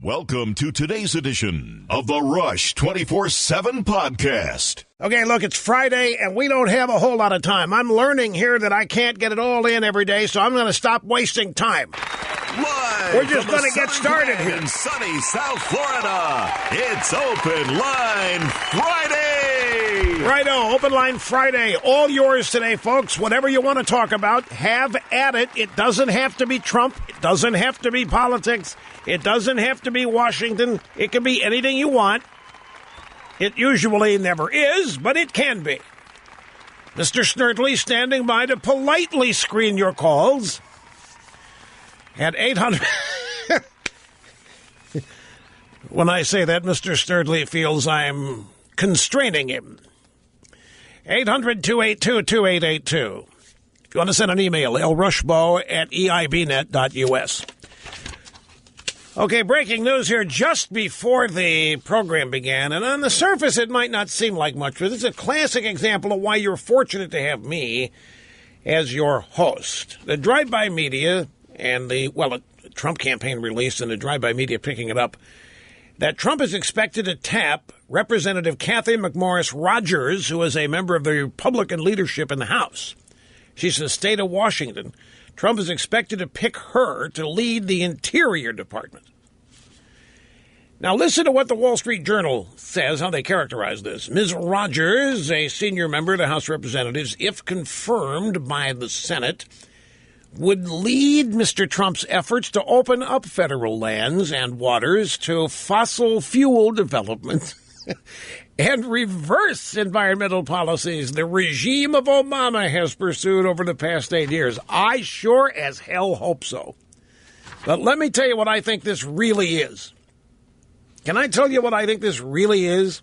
Welcome to today's edition of the Rush 24/7 podcast. Okay, look, it's Friday, and we don't have a whole lot of time. I'm learning here that I can't get it all in every day, so I'm going to stop wasting time. Live We're just going to get started here. In sunny South Florida, it's Open Line Friday. Righto, Open Line Friday. All yours today, folks. Whatever you want to talk about, have at it. It doesn't have to be Trump. It doesn't have to be politics. It doesn't have to be Washington. It can be anything you want. It usually never is, but it can be. Mr. Snerdley standing by to politely screen your calls at 800. When I say that, Mr. Snerdley feels I'm constraining him. 800-282-2882. If you want to send an email, lrushbo@eibnet.us. Okay, breaking news here just before the program began, and on the surface it might not seem like much, but it's a classic example of why you're fortunate to have me as your host. The drive-by media and the Trump campaign release and the drive-by media picking it up, that Trump is expected to tap Representative Kathy McMorris Rodgers, who is a member of the Republican leadership in the House. She's in the state of Washington. Trump is expected to pick her to lead the Interior Department. Now listen to what the Wall Street Journal says, how they characterize this. Ms. Rodgers, a senior member of the House of Representatives, if confirmed by the Senate, would lead Mr. Trump's efforts to open up federal lands and waters to fossil fuel development and reverse environmental policies the regime of Obama has pursued over the past 8 years. I sure as hell hope so. But let me tell you what I think this really is. Can I tell you what I think this really is?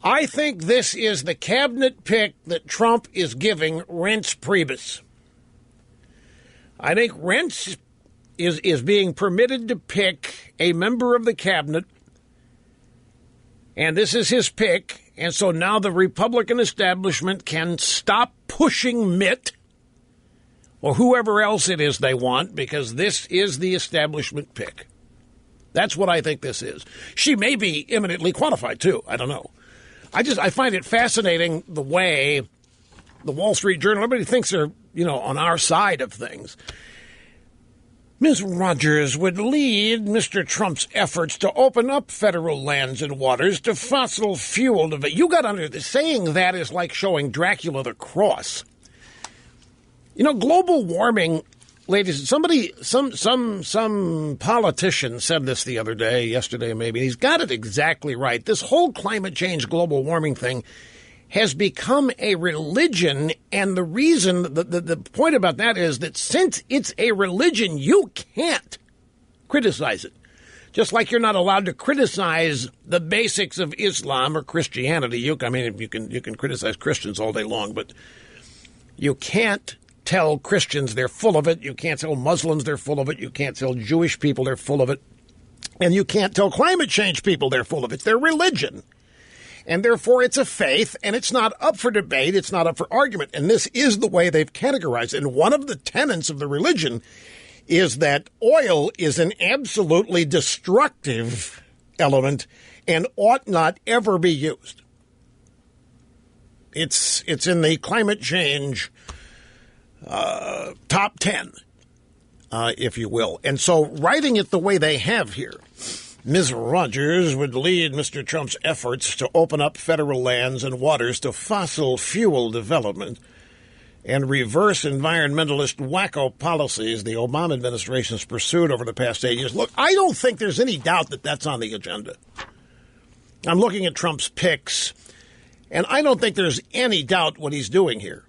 I think this is the cabinet pick that Trump is giving Reince Priebus. I think Reince is being permitted to pick a member of the cabinet, and this is his pick, and so now the Republican establishment can stop pushing Mitt or whoever else it is they want, because this is the establishment pick. That's what I think this is. She may be eminently qualified, too. I don't know. I find it fascinating the way the Wall Street Journal, everybody thinks they're, on our side of things. Ms. Rodgers would lead Mr. Trump's efforts to open up federal lands and waters to fossil fuel development. You got under saying that is like showing Dracula the cross. Global warming, ladies, some politician said this the other day, yesterday maybe, and he's got it exactly right. This whole climate change, global warming thing has become a religion, and the reason, the point about that is that since it's a religion, you can't criticize it. Just like you're not allowed to criticize the basics of Islam or Christianity. You can criticize Christians all day long, but you can't tell Christians they're full of it. You can't tell Muslims they're full of it. You can't tell Jewish people they're full of it. And you can't tell climate change people they're full of it. It's their religion. And therefore, it's a faith, and it's not up for debate. It's not up for argument. And this is the way they've categorized it. And one of the tenets of the religion is that oil is an absolutely destructive element and ought not ever be used. It's in the climate change top 10, if you will. And so writing it the way they have here, Ms. Rodgers would lead Mr. Trump's efforts to open up federal lands and waters to fossil fuel development and reverse environmentalist wacko policies the Obama administration's pursued over the past 8 years. Look, I don't think there's any doubt that that's on the agenda. I'm looking at Trump's picks, and I don't think there's any doubt what he's doing here.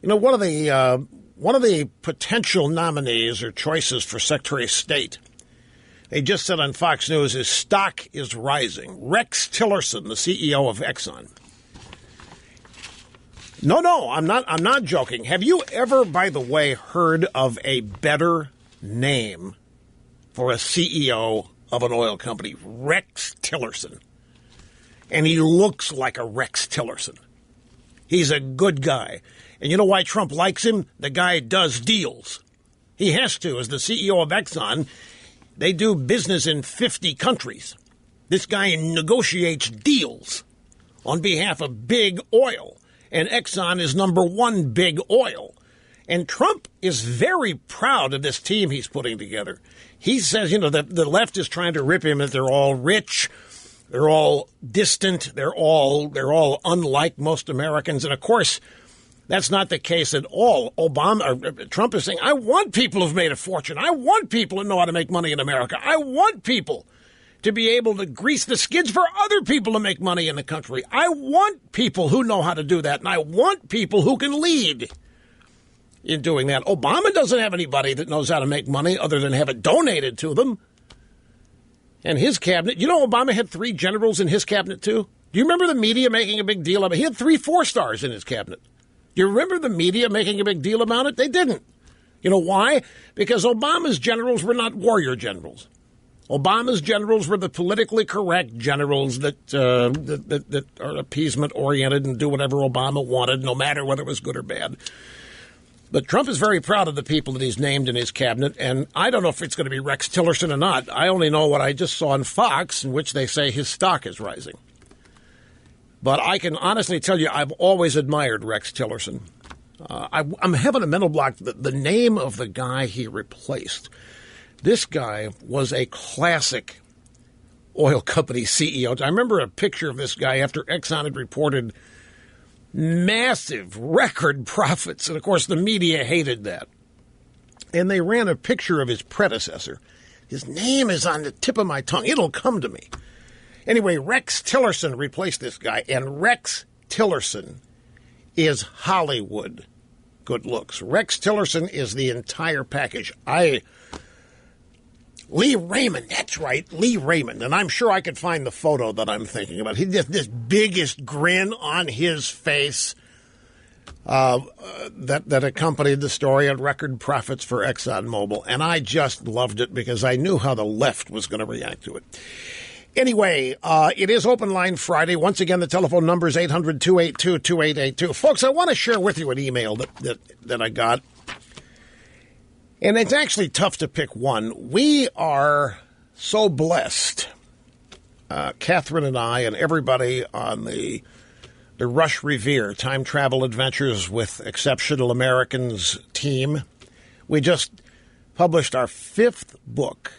One of the potential nominees or choices for Secretary of State, they just said on Fox News, his stock is rising. Rex Tillerson, the CEO of Exxon. No, I'm not joking. Have you ever, by the way, heard of a better name for a CEO of an oil company? Rex Tillerson. And he looks like a Rex Tillerson. He's a good guy. And you know why Trump likes him? The guy does deals. He has to. As the CEO of Exxon, They do business in 50 countries. This guy negotiates deals on behalf of big oil, and Exxon is number one big oil. And Trump is very proud of this team he's putting together. He says, that the left is trying to rip him that they're all rich, they're all distant, they're all unlike most Americans. And of course, that's not the case at all. Trump is saying, I want people who've made a fortune. I want people who know how to make money in America. I want people to be able to grease the skids for other people to make money in the country. I want people who know how to do that, and I want people who can lead in doing that. Obama doesn't have anybody that knows how to make money other than have it donated to them. And his cabinet, Obama had 3 generals in his cabinet, too? Do you remember the media making a big deal of it? He had 3 4-stars in his cabinet. Do you remember the media making a big deal about it? They didn't. You know why? Because Obama's generals were not warrior generals. Obama's generals were the politically correct generals that are appeasement-oriented and do whatever Obama wanted, no matter whether it was good or bad. But Trump is very proud of the people that he's named in his cabinet, and I don't know if it's going to be Rex Tillerson or not. I only know what I just saw on Fox, in which they say his stock is rising. But I can honestly tell you I've always admired Rex Tillerson. I'm having a mental block. The name of the guy he replaced. This guy was a classic oil company CEO. I remember a picture of this guy after Exxon had reported massive record profits. And, of course, the media hated that. And they ran a picture of his predecessor. His name is on the tip of my tongue. It'll come to me. Anyway, Rex Tillerson replaced this guy. And Rex Tillerson is Hollywood good looks. Rex Tillerson is the entire package. Lee Raymond, that's right, Lee Raymond. And I'm sure I could find the photo that I'm thinking about. He just this biggest grin on his face that accompanied the story of record profits for ExxonMobil. And I just loved it because I knew how the left was going to react to it. Anyway, it is Open Line Friday. Once again, the telephone number is 800-282-2882. Folks, I want to share with you an email that I got. And it's actually tough to pick one. We are so blessed, Catherine and I and everybody on the Rush Revere Time Travel Adventures with Exceptional Americans team. We just published our 5th book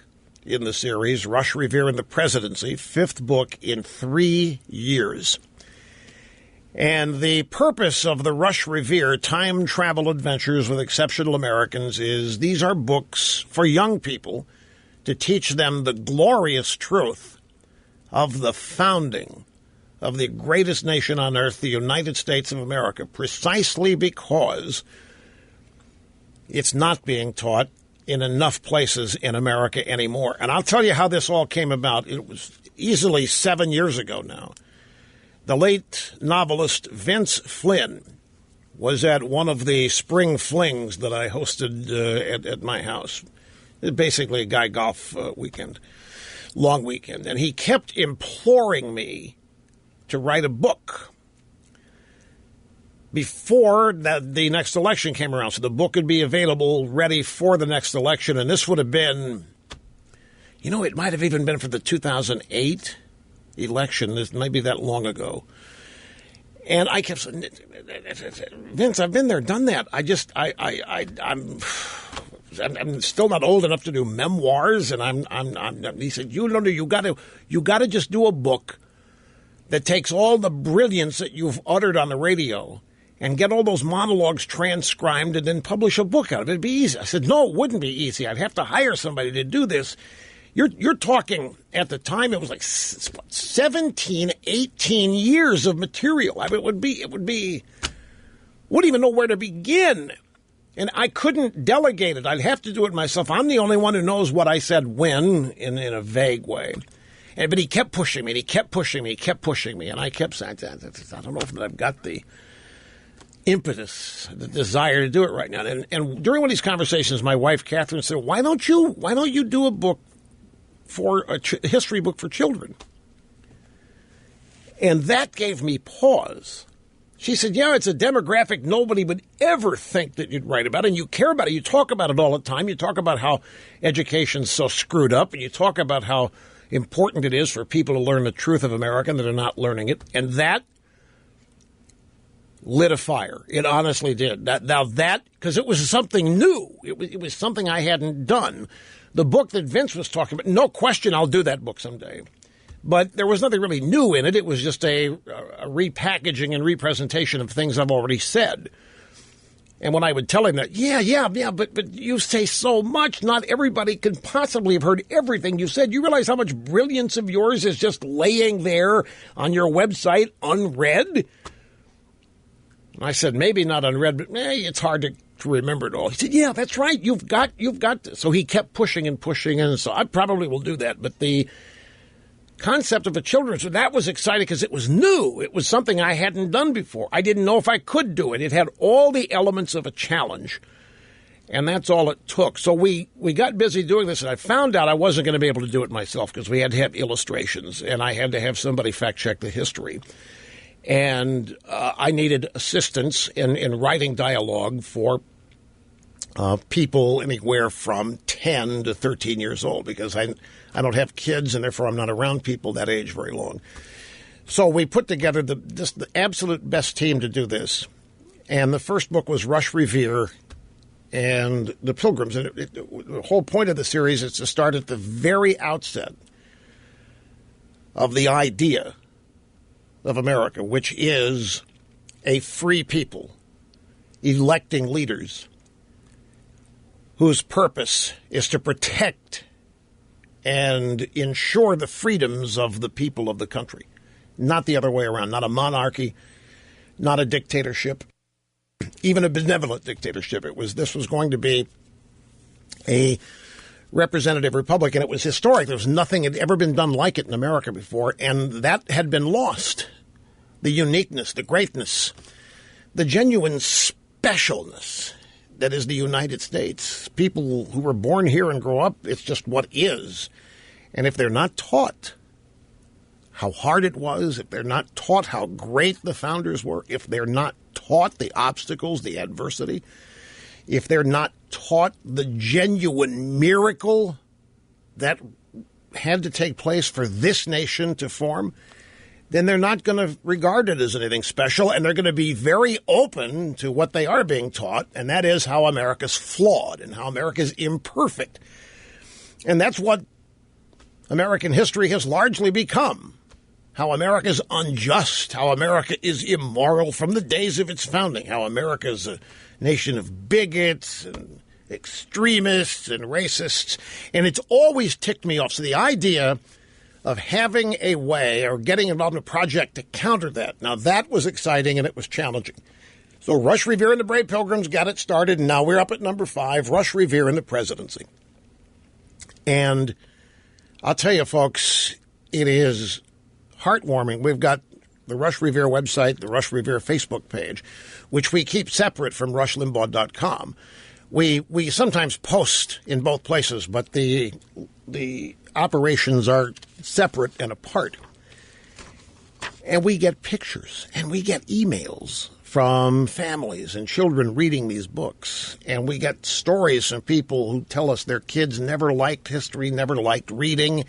in the series, Rush Revere and the Presidency, 5th book in 3 years. And the purpose of the Rush Revere Time Travel Adventures with Exceptional Americans is these are books for young people to teach them the glorious truth of the founding of the greatest nation on earth, the United States of America, precisely because it's not being taught in enough places in America anymore. And I'll tell you how this all came about. It was easily 7 years ago now. The late novelist Vince Flynn was at one of the spring flings that I hosted at my house. Basically a guy golf weekend, long weekend. And he kept imploring me to write a book before the next election came around. So the book would be available, ready for the next election. And this would have been, it might have even been for the 2008 election. This might be that long ago. And I kept saying, Vince, I've been there, done that. I'm still not old enough to do memoirs. And he said, you got to just do a book that takes all the brilliance that you've uttered on the radio and get all those monologues transcribed and then publish a book out of it. It'd be easy. I said, no, it wouldn't be easy. I'd have to hire somebody to do this. You're talking, at the time, it was like 17, 18 years of material. I mean, it would be, wouldn't even know where to begin. And I couldn't delegate it. I'd have to do it myself. I'm the only one who knows what I said when in a vague way. But he kept pushing me, and he kept pushing me, and I kept saying, I don't know if I've got the impetus, the desire to do it right now. And during one of these conversations, my wife, Catherine, said, why don't you do a book for a history book for children? And that gave me pause. She said, yeah, it's a demographic nobody would ever think that you'd write about, and you care about it. You talk about it all the time. You talk about how education's so screwed up, and you talk about how important it is for people to learn the truth of America and that are not learning it. And that lit a fire. It honestly did. Because it was something new. It was something I hadn't done. The book that Vince was talking about, no question I'll do that book someday. But there was nothing really new in it. It was just a repackaging and representation of things I've already said. And when I would tell him that, but you say so much. Not everybody can possibly have heard everything you said. You realize how much brilliance of yours is just laying there on your website unread? And I said, maybe not unread, but it's hard to remember it all. He said, yeah, that's right. You've got this. So he kept pushing, and so I probably will do that. But the concept of a children's, that was exciting because it was new. It was something I hadn't done before. I didn't know if I could do it. It had all the elements of a challenge, and that's all it took. So we got busy doing this, and I found out I wasn't going to be able to do it myself because we had to have illustrations, and I had to have somebody fact-check the history. And I needed assistance in writing dialogue for people anywhere from 10 to 13 years old because I don't have kids, and therefore I'm not around people that age very long. So we put together the absolute best team to do this. And the first book was Rush Revere and the Pilgrims. And the whole point of the series is to start at the very outset of the idea of America, which is a free people electing leaders whose purpose is to protect and ensure the freedoms of the people of the country, not the other way around, not a monarchy, not a dictatorship, even a benevolent dictatorship. This was going to be a representative republic, and it was historic. There was nothing had ever been done like it in America before, and that had been lost. The uniqueness, the greatness, the genuine specialness that is the United States. People who were born here and grow up, it's just what is. And if they're not taught how hard it was, if they're not taught how great the founders were, if they're not taught the obstacles, the adversity, if they're not taught the genuine miracle that had to take place for this nation to form, then they're not going to regard it as anything special, and they're going to be very open to what they are being taught, and that is how America's flawed and how America's imperfect. And that's what American history has largely become, how America's unjust, how America is immoral from the days of its founding, how America's a nation of bigots and extremists and racists, and it's always ticked me off. So the idea of having a way or getting involved in a project to counter that. Now, that was exciting and it was challenging. So Rush Revere and the Brave Pilgrims got it started, and now we're up at number 5, Rush Revere and the Presidency. And I'll tell you, folks, it is heartwarming. We've got the Rush Revere website, the Rush Revere Facebook page, which we keep separate from rushlimbaugh.com. We sometimes post in both places, but the operations are separate and apart. And we get pictures and we get emails from families and children reading these books. And we get stories from people who tell us their kids never liked history, never liked reading,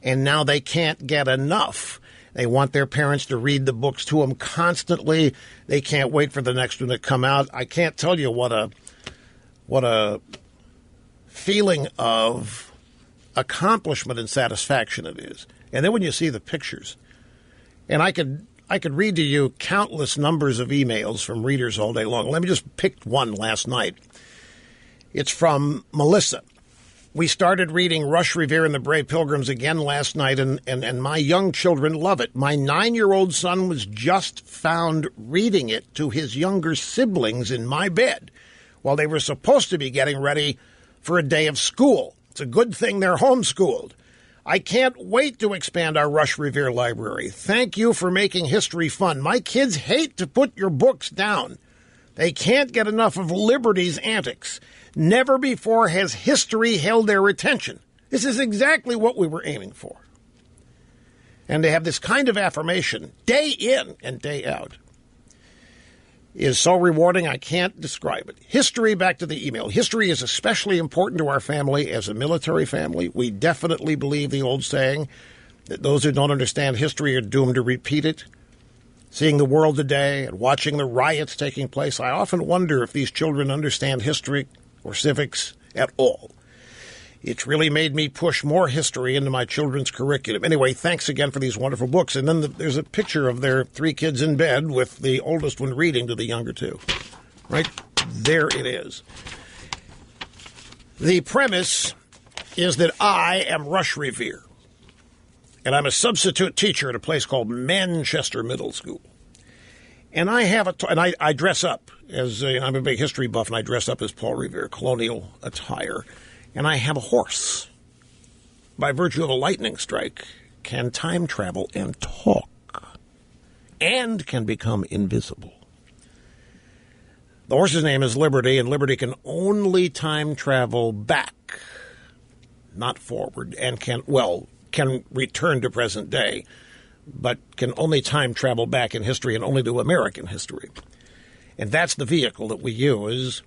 and now they can't get enough. They want their parents to read the books to them constantly. They can't wait for the next one to come out. I can't tell you what a feeling of accomplishment and satisfaction it is. And then when you see the pictures, and I could read to you countless numbers of emails from readers all day long. Let me just pick one last night. It's from Melissa. We started reading Rush Revere and the Brave Pilgrims again last night, and my young children love it. My 9-year-old son was just found reading it to his younger siblings in my bed while they were supposed to be getting ready for a day of school. It's a good thing they're homeschooled. I can't wait to expand our Rush Revere library. Thank you for making history fun. My kids hate to put your books down. They can't get enough of Liberty's antics. Never before has history held their attention. This is exactly what we were aiming for. And to have this kind of affirmation day in and day out. is so rewarding I can't describe it. History, back to the email. History is especially important to our family as a military family. We definitely believe the old saying that those who don't understand history are doomed to repeat it. Seeing the world today and watching the riots taking place, I often wonder if these children understand history or civics at all. It's really made me push more history into my children's curriculum. Anyway, thanks again for these wonderful books. And then there's a picture of their 3 kids in bed with the oldest one reading to the younger 2. Right there it is. The premise is that I am Rush Revere, and I'm a substitute teacher at a place called Manchester Middle School. And I have I dress up as I'm a big history buff, and I dress up as Paul Revere, colonial attire. And I have a horse. By virtue of a lightning strike, can time travel and talk, and can become invisible. The horse's name is Liberty, and Liberty can only time travel back, not forward, and can return to present day, but can only time travel back in history and only to American history. And that's the vehicle that we use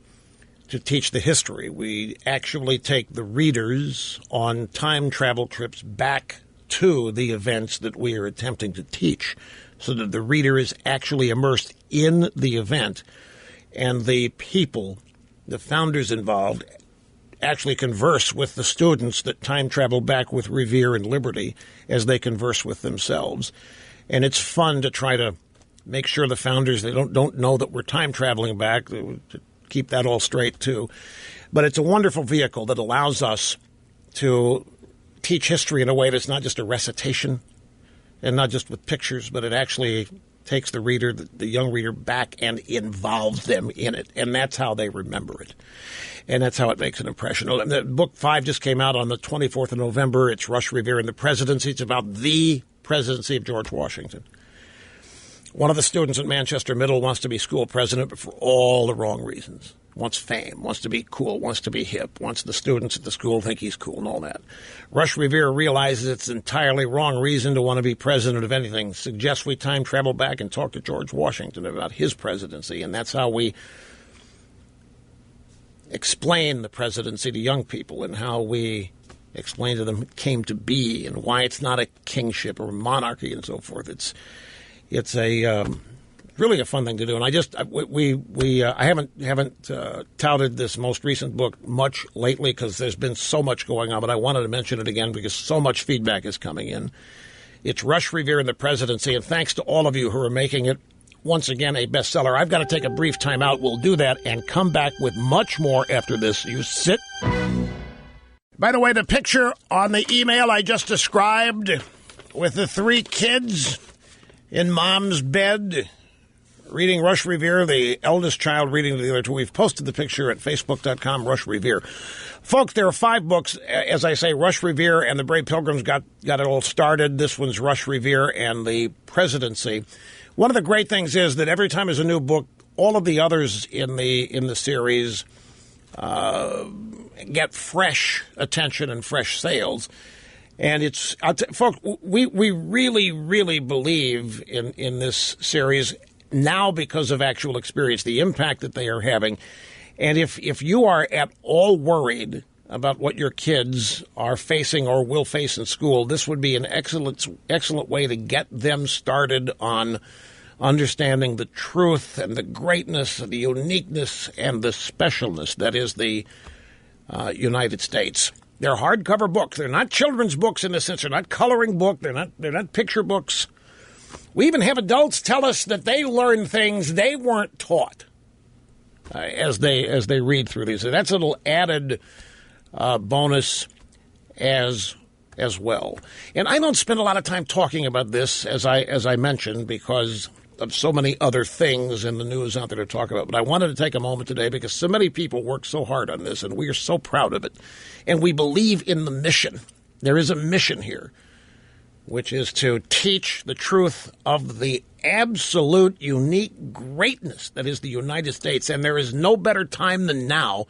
to teach the history. We actually take the readers on time travel trips back to the events that we are attempting to teach, so that the reader is actually immersed in the event, and the people, the founders involved, actually converse with the students that time travel back with Revere and Liberty as they converse with themselves. And it's fun to try to make sure the founders, they don't know that we're time traveling back, to keep that all straight too. But it's a wonderful vehicle that allows us to teach history in a way that's not just a recitation and not just with pictures, but it actually takes the reader, the young reader, back and involves them in it. And that's how they remember it. And that's how it makes an impression. Book 5 just came out on the 24th of November. It's Rush Revere and the Presidency. It's about the presidency of George Washington. One of the students at Manchester Middle wants to be school president, but for all the wrong reasons. Wants fame, wants to be cool, wants to be hip, wants the students at the school think he's cool and all that. Rush Revere realizes it's an entirely wrong reason to want to be president of anything. Suggests we time travel back and talk to George Washington about his presidency, and that's how we explain the presidency to young people and how we explain to them it came to be and why it's not a kingship or a monarchy and so forth. It's a really a fun thing to do, and I haven't touted this most recent book much lately because there's been so much going on, but I wanted to mention it again because so much feedback is coming in. It's Rush Revere and the Presidency, and thanks to all of you who are making it once again a bestseller. I've got to take a brief time out. We'll do that and come back with much more after this. You sit. By the way, the picture on the email I just described with the 3 kids in mom's bed reading Rush Revere, the eldest child reading to the other 2. We've posted the picture at facebook.com, Rush Revere. Folks, there are 5 books. As I say, Rush Revere and the Brave Pilgrims got it all started. This one's Rush Revere and the Presidency. One of the great things is that every time there's a new book, all of the others in the series get fresh attention and fresh sales. And it's, folks, we really, really believe in this series now because of actual experience, the impact that they are having. And if you are at all worried about what your kids are facing or will face in school, this would be an excellent way to get them started on understanding the truth and the greatness, the uniqueness, and the specialness that is the United States. They're hardcover books. They're not children's books in the sense. They're not coloring books. They're not picture books. We even have adults tell us that they learn things they weren't taught as they read through these. So that's a little added bonus as well. And I don't spend a lot of time talking about this, as I mentioned, because of so many other things in the news out there to talk about. But I wanted to take a moment today because so many people work so hard on this, and we are so proud of it. And we believe in the mission. There is a mission here, which is to teach the truth of the absolute unique greatness that is the United States. And there is no better time than now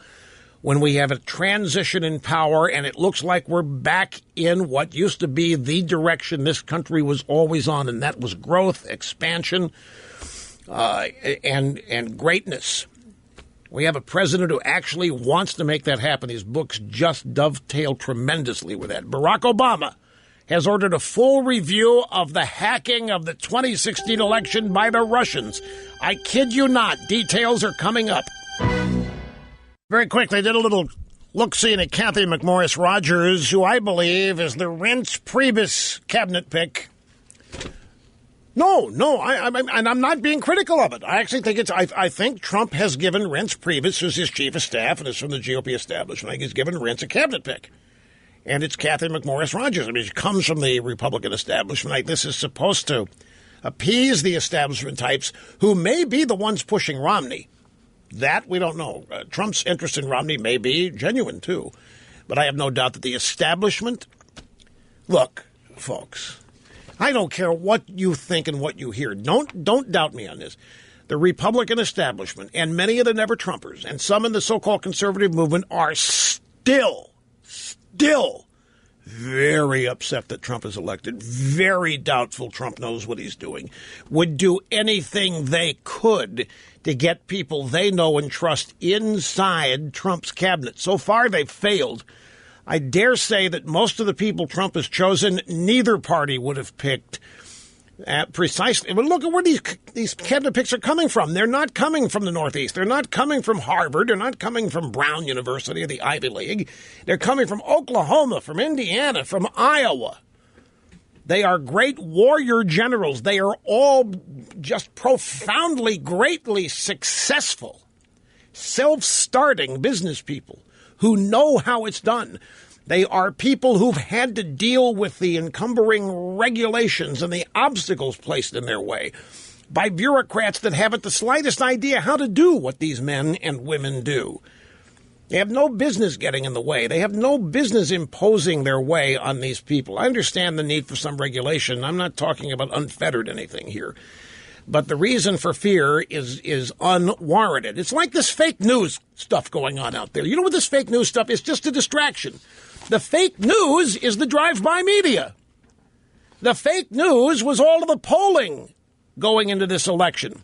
when we have a transition in power and it looks like we're back in what used to be the direction this country was always on, and that was growth, expansion. and greatness. We have a president who actually wants to make that happen. These books just dovetail tremendously with that. Barack Obama has ordered a full review of the hacking of the 2016 election by the Russians. I kid you not. Details are coming up. Very quickly, did a little look-see at Kathy McMorris Rodgers, who I believe is the Reince Priebus cabinet pick. No, and I'm not being critical of it. I actually think I think Trump has given Reince Priebus, who's his chief of staff and is from the GOP establishment, I think he's given Reince a cabinet pick. And it's Kathy McMorris Rodgers. I mean, she comes from the Republican establishment. Like, this is supposed to appease the establishment types who may be the ones pushing Romney. That we don't know. Trump's interest in Romney may be genuine, too. But I have no doubt that the establishment... Look, folks, I don't care what you think and what you hear. Don't doubt me on this. The Republican establishment and many of the never-Trumpers and some in the so-called conservative movement are still very upset that Trump is elected, very doubtful Trump knows what he's doing, would do anything they could to get people they know and trust inside Trump's cabinet. So far, they've failed. I dare say that most of the people Trump has chosen, neither party would have picked precisely. But look at where these cabinet picks are coming from. They're not coming from the Northeast. They're not coming from Harvard. They're not coming from Brown University or the Ivy League. They're coming from Oklahoma, from Indiana, from Iowa. They are great warrior generals. They are all just profoundly, greatly successful, self-starting business people who know how it's done. They are people who've had to deal with the encumbering regulations and the obstacles placed in their way by bureaucrats that haven't the slightest idea how to do what these men and women do. They have no business getting in the way. They have no business imposing their way on these people. I understand the need for some regulation. I'm not talking about unfettered anything here. But the reason for fear is unwarranted. It's like this fake news stuff going on out there. You know what this fake news stuff is? Just a distraction. The fake news is the drive-by media. The fake news was all of the polling going into this election.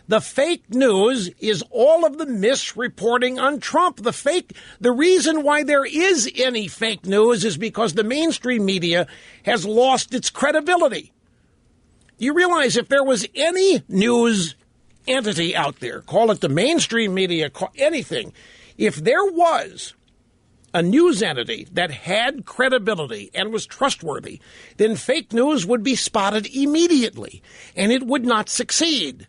The fake news is all of the misreporting on Trump. The reason why there is any fake news is because the mainstream media has lost its credibility. You realize if there was any news entity out there, call it the mainstream media, anything, if there was a news entity that had credibility and was trustworthy, then fake news would be spotted immediately, and it would not succeed.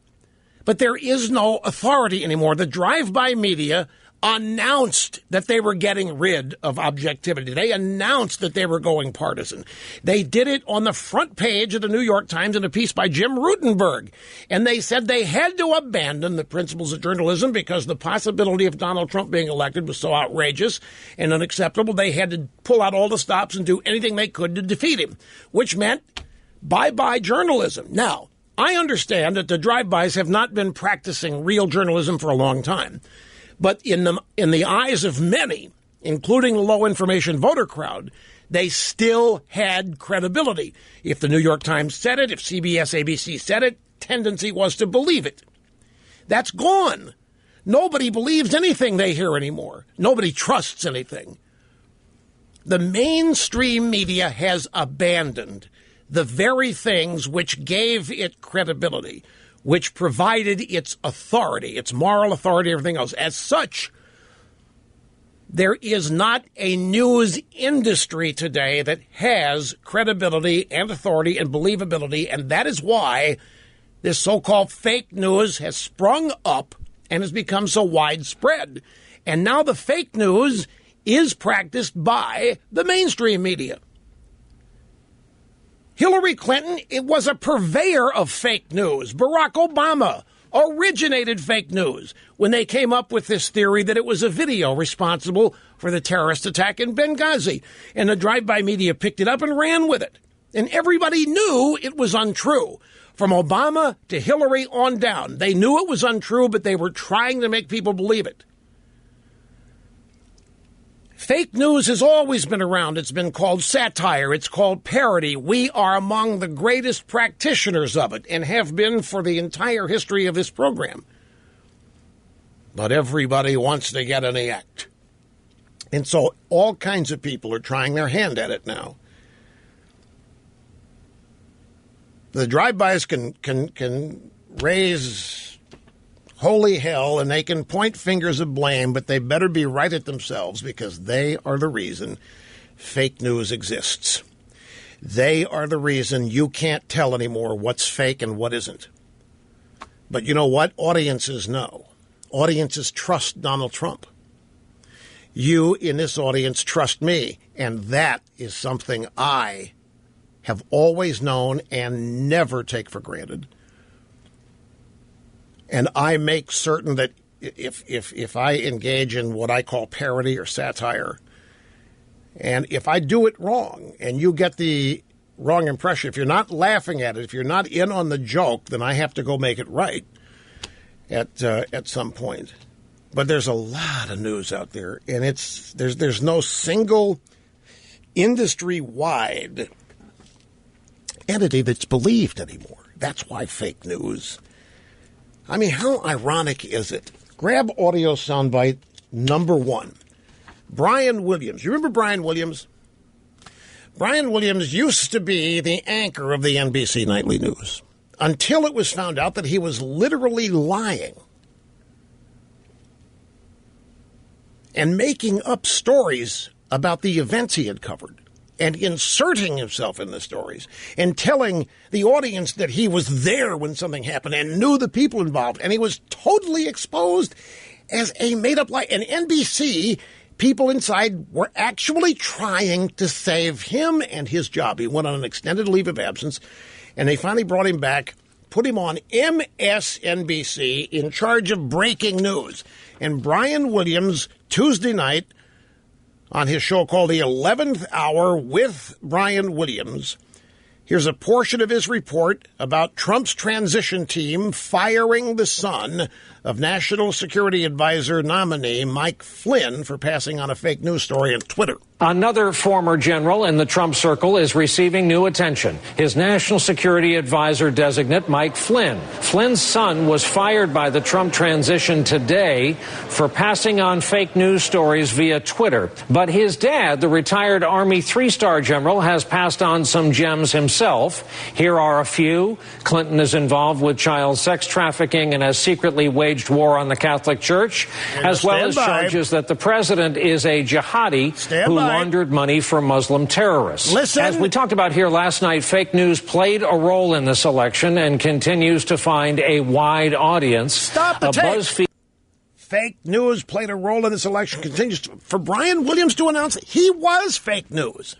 But there is no authority anymore. The drive-by media announced that they were getting rid of objectivity. They announced that they were going partisan. They did it on the front page of the New York Times in a piece by Jim Rutenberg. And they said they had to abandon the principles of journalism because the possibility of Donald Trump being elected was so outrageous and unacceptable. They had to pull out all the stops and do anything they could to defeat him, which meant bye-bye journalism. Now, I understand that the drive-bys have not been practicing real journalism for a long time. But in the eyes of many, including the low-information voter crowd, they still had credibility. If the New York Times said it, if CBS, ABC said it, tendency was to believe it. That's gone. Nobody believes anything they hear anymore. Nobody trusts anything. The mainstream media has abandoned the very things which gave it credibility, which provided its authority, its moral authority, everything else. As such, there is not a news industry today that has credibility and authority and believability, and that is why this so-called fake news has sprung up and has become so widespread. And now the fake news is practiced by the mainstream media. Hillary Clinton, it was a purveyor of fake news. Barack Obama originated fake news when they came up with this theory that it was a video responsible for the terrorist attack in Benghazi. And the drive-by media picked it up and ran with it. And everybody knew it was untrue. From Obama to Hillary on down. They knew it was untrue, but they were trying to make people believe it. Fake news has always been around. It's been called satire. It's called parody. We are among the greatest practitioners of it and have been for the entire history of this program. But everybody wants to get in the act. And so all kinds of people are trying their hand at it now. The drive-bys can raise holy hell, and they can point fingers of blame, but they better be right at themselves because they are the reason fake news exists. They are the reason you can't tell anymore what's fake and what isn't. But you know what? Audiences know. Audiences trust Donald Trump. You in this audience trust me, and that is something I have always known and never take for granted. And I make certain that if I engage in what I call parody or satire, and if I do it wrong and you get the wrong impression, if you're not laughing at it, if you're not in on the joke, then I have to go make it right at some point. But there's a lot of news out there, and there's no single industry-wide entity that's believed anymore. That's why fake news. I mean, how ironic is it? Grab audio soundbite number 1. Brian Williams. You remember Brian Williams? Brian Williams used to be the anchor of the NBC Nightly News until it was found out that he was literally lying and making up stories about the events he had covered and inserting himself in the stories and telling the audience that he was there when something happened and knew the people involved. And he was totally exposed as a made-up lie. And NBC, people inside were actually trying to save him and his job. He went on an extended leave of absence, and they finally brought him back, put him on MSNBC in charge of breaking news. And Brian Williams, Tuesday night, on his show called The 11th Hour with Brian Williams, here's a portion of his report about Trump's transition team firing the son of National Security Advisor nominee Mike Flynn for passing on a fake news story on Twitter. Another former general in the Trump circle is receiving new attention. His National Security Advisor designate, Mike Flynn. Flynn's son was fired by the Trump transition today for passing on fake news stories via Twitter. But his dad, the retired Army 3-star general, has passed on some gems himself. Here are a few. Clinton is involved with child sex trafficking and has secretly waged war on the Catholic Church, as well as charges that the president is a jihadi who laundered money for Muslim terrorists. Listen. As we talked about here last night, fake news played a role in this election and continues to find a wide audience. Stop the tape. Fake news played a role in this election. Continues for Brian Williams to announce that he was fake news.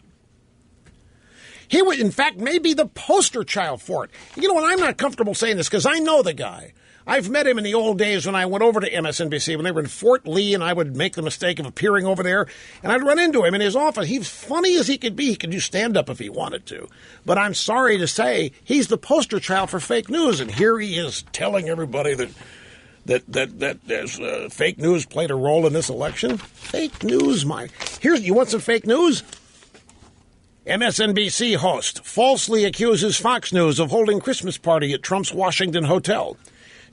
He would, in fact, may be the poster child for it. You know what? I'm not comfortable saying this because I know the guy. I've met him in the old days when I went over to MSNBC when they were in Fort Lee, and I would make the mistake of appearing over there, and I'd run into him in his office. He's funny as he could be. He could do stand-up if he wanted to. But I'm sorry to say he's the poster child for fake news, and here he is telling everybody that fake news played a role in this election. Fake news, you want some fake news? MSNBC host falsely accuses Fox News of holding Christmas party at Trump's Washington hotel.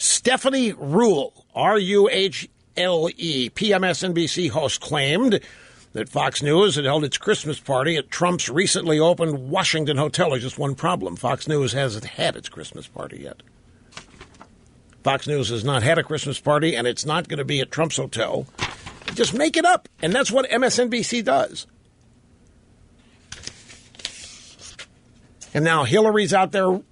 Stephanie Ruhle, R-U-H-L-E, PMSNBC host, claimed that Fox News had held its Christmas party at Trump's recently opened Washington hotel. There's just one problem. Fox News hasn't had its Christmas party yet. Fox News has not had a Christmas party, and it's not going to be at Trump's hotel. Just make it up, and that's what MSNBC does. And now Hillary's out there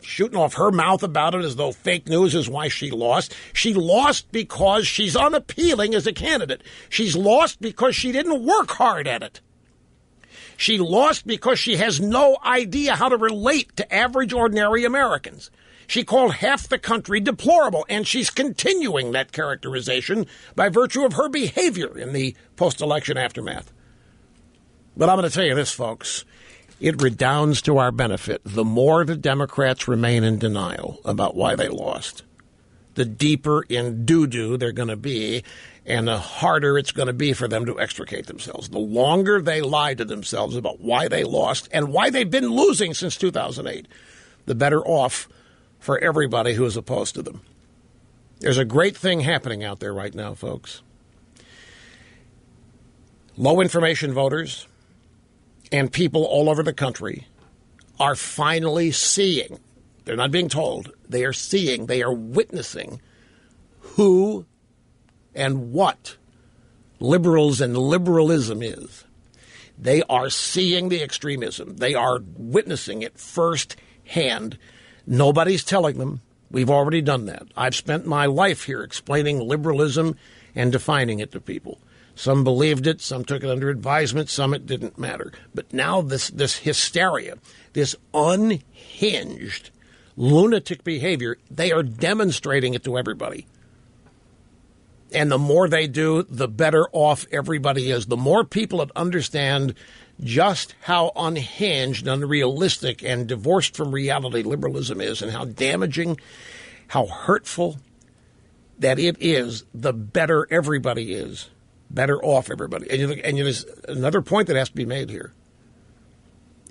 shooting off her mouth about it as though fake news is why she lost. She lost because she's unappealing as a candidate. She's lost because she didn't work hard at it. She lost because she has no idea how to relate to average, ordinary Americans. She called half the country deplorable, and she's continuing that characterization by virtue of her behavior in the post-election aftermath. But I'm going to tell you this, folks. It redounds to our benefit. The more the Democrats remain in denial about why they lost, the deeper in doo-doo they're going to be. And the harder it's going to be for them to extricate themselves. The longer they lie to themselves about why they lost and why they've been losing since 2008, the better off for everybody who is opposed to them. There's a great thing happening out there right now, folks. Low information voters and people all over the country are finally seeing. They're not being told. They are seeing, they are witnessing who and what liberals and liberalism is. They are seeing the extremism. They are witnessing it firsthand. Nobody's telling them. We've already done that. I've spent my life here explaining liberalism and defining it to people. Some believed it, some took it under advisement, some it didn't matter. But now this hysteria, this unhinged lunatic behavior, they are demonstrating it to everybody. And the more they do, the better off everybody is. The more people that understand just how unhinged, unrealistic, and divorced from reality liberalism is, and how damaging, how hurtful that it is, the better everybody is. Better off everybody. And there's another point that has to be made here.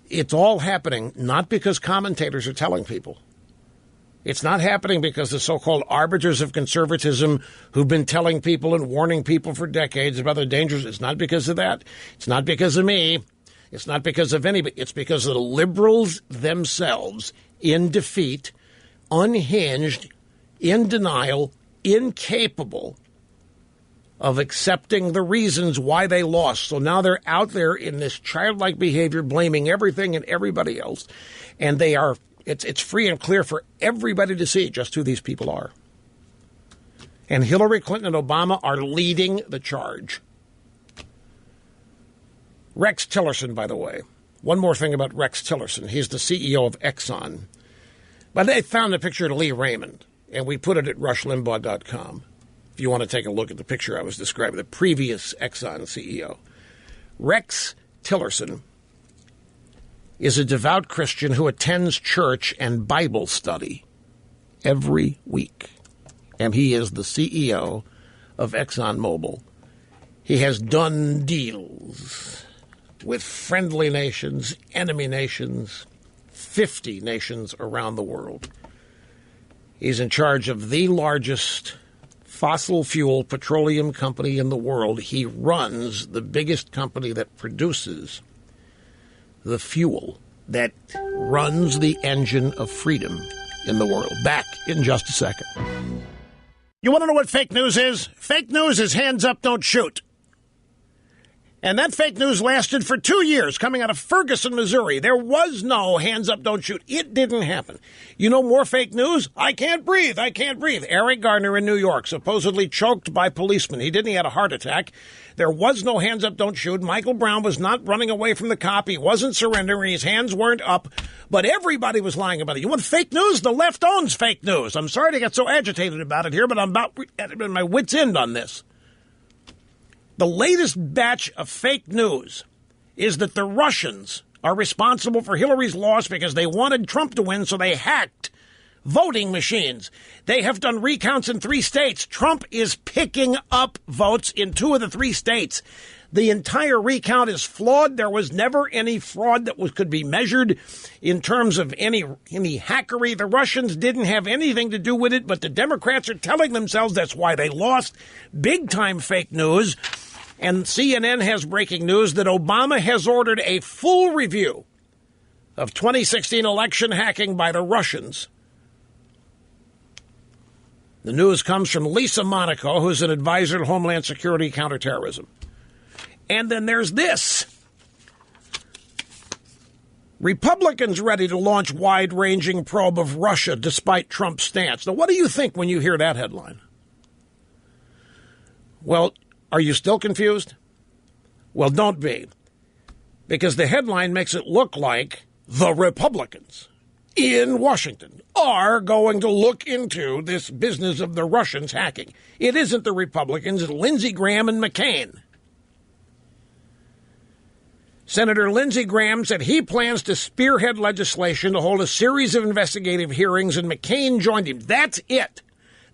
It's all happening not because commentators are telling people. It's not happening because the so-called arbiters of conservatism who've been telling people and warning people for decades about the dangers. It's not because of that. It's not because of me. It's not because of anybody. It's because of the liberals themselves in defeat, unhinged, in denial, incapable of accepting the reasons why they lost. So now they're out there in this childlike behavior, blaming everything and everybody else. And they are, it's free and clear for everybody to see just who these people are. And Hillary Clinton and Obama are leading the charge. Rex Tillerson, by the way. One more thing about Rex Tillerson. He's the CEO of Exxon. But they found a picture of Lee Raymond, and we put it at rushlimbaugh.com. If you want to take a look at the picture I was describing, the previous Exxon CEO. Rex Tillerson is a devout Christian who attends church and Bible study every week. And he is the CEO of ExxonMobil. He has done deals with friendly nations, enemy nations, 50 nations around the world. He's in charge of the largest fossil fuel petroleum company in the world. He runs the biggest company that produces the fuel that runs the engine of freedom in the world. Back in just a second. You want to know what fake news is? Fake news is hands up, don't shoot. And that fake news lasted for 2 years, coming out of Ferguson, Missouri. There was no hands up, don't shoot. It didn't happen. You know more fake news? I can't breathe. I can't breathe. Eric Garner in New York, supposedly choked by policemen. He didn't. He had a heart attack. There was no hands up, don't shoot. Michael Brown was not running away from the cop. He wasn't surrendering. His hands weren't up. But everybody was lying about it. You want fake news? The left owns fake news. I'm sorry to get so agitated about it here, but I'm about at my wit's end on this. The latest batch of fake news is that the Russians are responsible for Hillary's loss because they wanted Trump to win, so they hacked voting machines. They have done recounts in 3 states. Trump is picking up votes in 2 of the 3 states. The entire recount is flawed. There was never any fraud that could be measured in terms of any hackery. The Russians didn't have anything to do with it, but the Democrats are telling themselves that's why they lost. Big-time fake news. And CNN has breaking news that Obama has ordered a full review of 2016 election hacking by the Russians. The news comes from Lisa Monaco, who's an advisor to Homeland Security Counterterrorism. And then there's this. Republicans ready to launch wide-ranging probe of Russia despite Trump's stance. Now, what do you think when you hear that headline? Well, are you still confused? Well, don't be. Because the headline makes it look like the Republicans in Washington are going to look into this business of the Russians hacking. It isn't the Republicans, it's Lindsey Graham and McCain. Senator Lindsey Graham said he plans to spearhead legislation to hold a series of investigative hearings, and McCain joined him. That's it.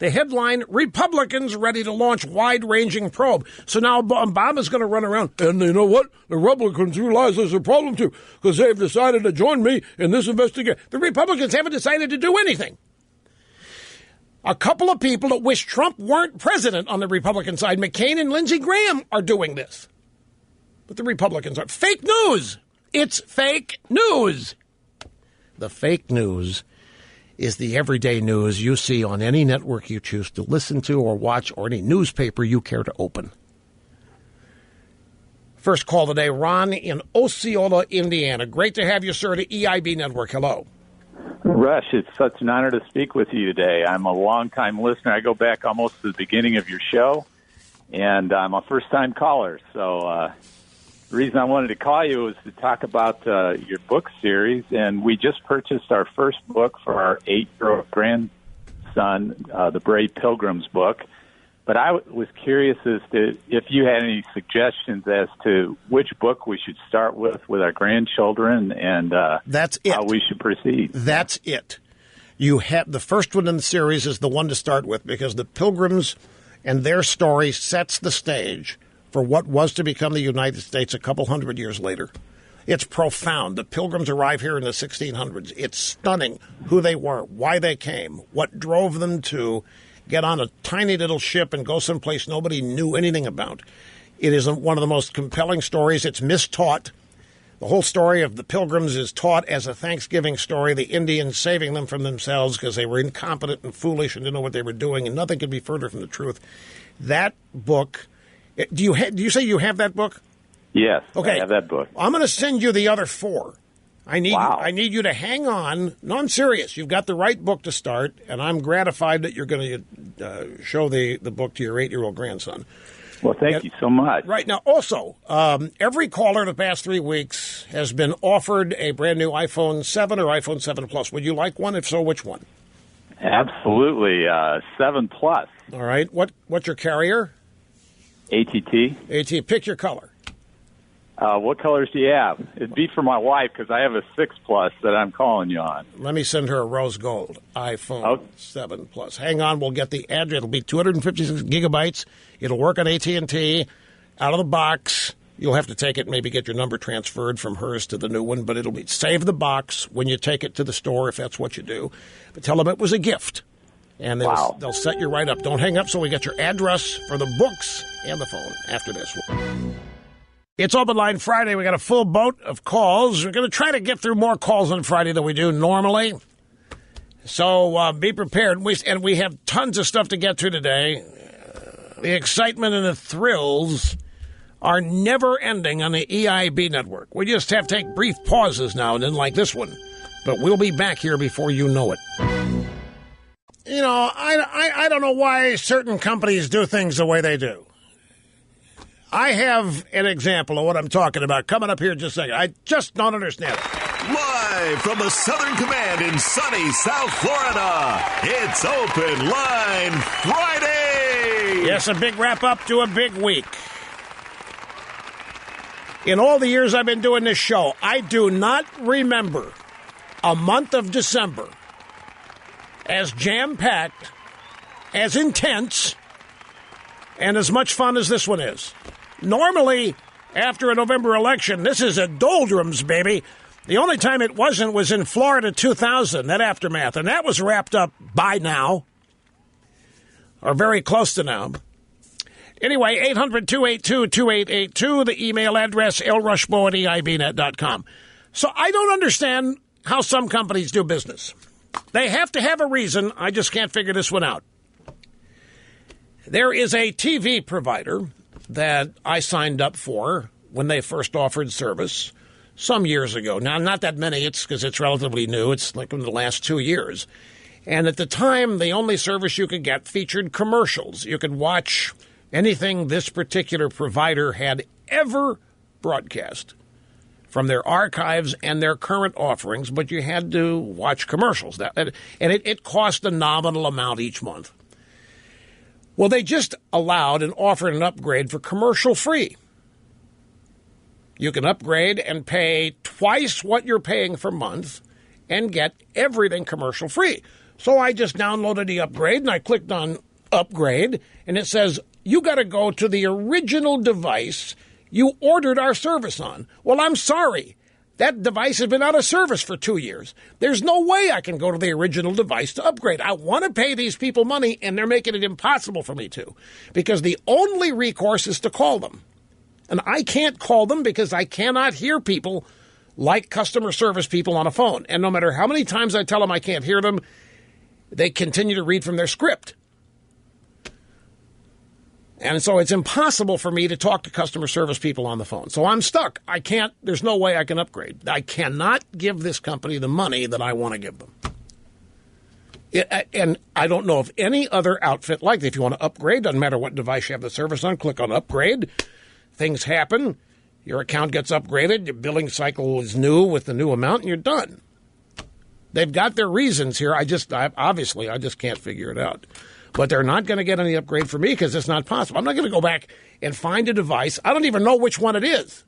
The headline, Republicans ready to launch wide-ranging probe. So now Obama's going to run around, and you know what? The Republicans realize there's a problem too, because they've decided to join me in this investigation. The Republicans haven't decided to do anything. A couple of people that wish Trump weren't president on the Republican side, McCain and Lindsey Graham, are doing this. But the Republicans are. Fake news. It's fake news. The fake news is the everyday news you see on any network you choose to listen to or watch, or any newspaper you care to open. First call today, Ron in Osceola, Indiana. Great to have you, sir, to EIB Network. Hello. Rush, it's such an honor to speak with you today. I'm a longtime listener. I go back almost to the beginning of your show, and I'm a first-time caller. So the reason I wanted to call you was to talk about your book series, and we just purchased our first book for our 8-year-old grandson, the Brave Pilgrims book. But I was curious as to if you had any suggestions as to which book we should start with our grandchildren, and that's it. How we should proceed. That's it. You have the first one in the series is the one to start with, because the Pilgrims and their story sets the stage for what was to become the United States a couple hundred years later. It's profound. The Pilgrims arrive here in the 1600s. It's stunning who they were, why they came, what drove them to get on a tiny little ship and go someplace nobody knew anything about. It is one of the most compelling stories. It's mistaught. The whole story of the Pilgrims is taught as a Thanksgiving story, the Indians saving them from themselves because they were incompetent and foolish and didn't know what they were doing, and nothing could be further from the truth. That book, do you say you have that book? Yes, okay. I have that book. I'm going to send you the other 4. I need you to hang on. No, I'm serious. You've got the right book to start, and I'm gratified that you're going to show the book to your 8-year-old grandson. Well, thank you so much. Right. Now, also, every caller the past 3 weeks has been offered a brand new iPhone 7 or iPhone 7 Plus. Would you like one? If so, which one? Absolutely. 7 Plus. All right. What's your carrier? AT&T. AT&T. Pick your color. What colors do you have? It'd be for my wife because I have a 6 Plus that I'm calling you on. Let me send her a rose gold iPhone 7 Plus. Hang on, we'll get the address. It'll be 256 gigabytes. It'll work on AT&T. Out of the box. You'll have to take it, maybe get your number transferred from hers to the new one, but it'll be save the box when you take it to the store if that's what you do. But tell them it was a gift, and they'll set you right up. Don't hang up, so we get your address for the books and the phone after this one. It's Open Line Friday. We got a full boat of calls. We're going to try to get through more calls on Friday than we do normally. So be prepared. We have tons of stuff to get through today. The excitement and the thrills are never ending on the EIB network. We just have to take brief pauses now and then like this one. But we'll be back here before you know it. You know, I don't know why certain companies do things the way they do. I have an example of what I'm talking about coming up here in just a second. I just don't understand it. Live from the Southern Command in sunny South Florida, it's Open Line Friday. Yes, a big wrap-up to a big week. In all the years I've been doing this show, I do not remember a month of December as jam-packed, as intense, and as much fun as this one is. Normally, after a November election, this is a doldrums, baby. The only time it wasn't was in Florida 2000, that aftermath, and that was wrapped up by now, or very close to now. Anyway, 800-282-2882, the email address, lrushmo@eibnet.com. So I don't understand how some companies do business. They have to have a reason. I just can't figure this one out. There is a TV provider that I signed up for when they first offered service some years ago. Now, not that many. It's because it's relatively new. It's like in the last 2 years. And at the time, the only service you could get featured commercials. You could watch anything this particular provider had ever broadcast from their archives and their current offerings, but you had to watch commercials. And it cost a nominal amount each month. Well, they just allowed and offered an upgrade for commercial free. You can upgrade and pay twice what you're paying per month and get everything commercial free. So I just downloaded the upgrade, and I clicked on upgrade, and it says, you got to go to the original device you ordered our service on. Well, I'm sorry. That device has been out of service for 2 years. There's no way I can go to the original device to upgrade. I want to pay these people money, and they're making it impossible for me to, because the only recourse is to call them. And I can't call them because I cannot hear people like customer service people on a phone. And no matter how many times I tell them I can't hear them, they continue to read from their script. And so it's impossible for me to talk to customer service people on the phone. So I'm stuck. I can't, there's no way I can upgrade. I cannot give this company the money that I want to give them. And I don't know of any other outfit like that. If you want to upgrade, doesn't matter what device you have the service on, click on upgrade. Things happen. Your account gets upgraded. Your billing cycle is new with the new amount, and you're done. They've got their reasons here. I just can't figure it out. But they're not going to get any upgrade for me because it's not possible. I'm not going to go back and find a device. I don't even know which one it is.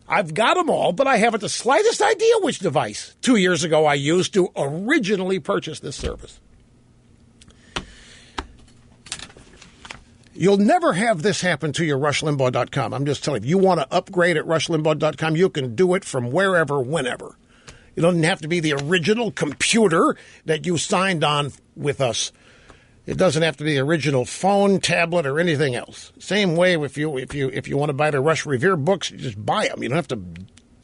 I've got them all, but I haven't the slightest idea which device 2 years ago I used to originally purchase this service. You'll never have this happen to your RushLimbaugh.com. I'm just telling you, if you want to upgrade at RushLimbaugh.com, you can do it from wherever, whenever. It doesn't have to be the original computer that you signed on with us. It doesn't have to be the original phone, tablet, or anything else. Same way if you want to buy the Rush Revere books, you just buy them. You don't have to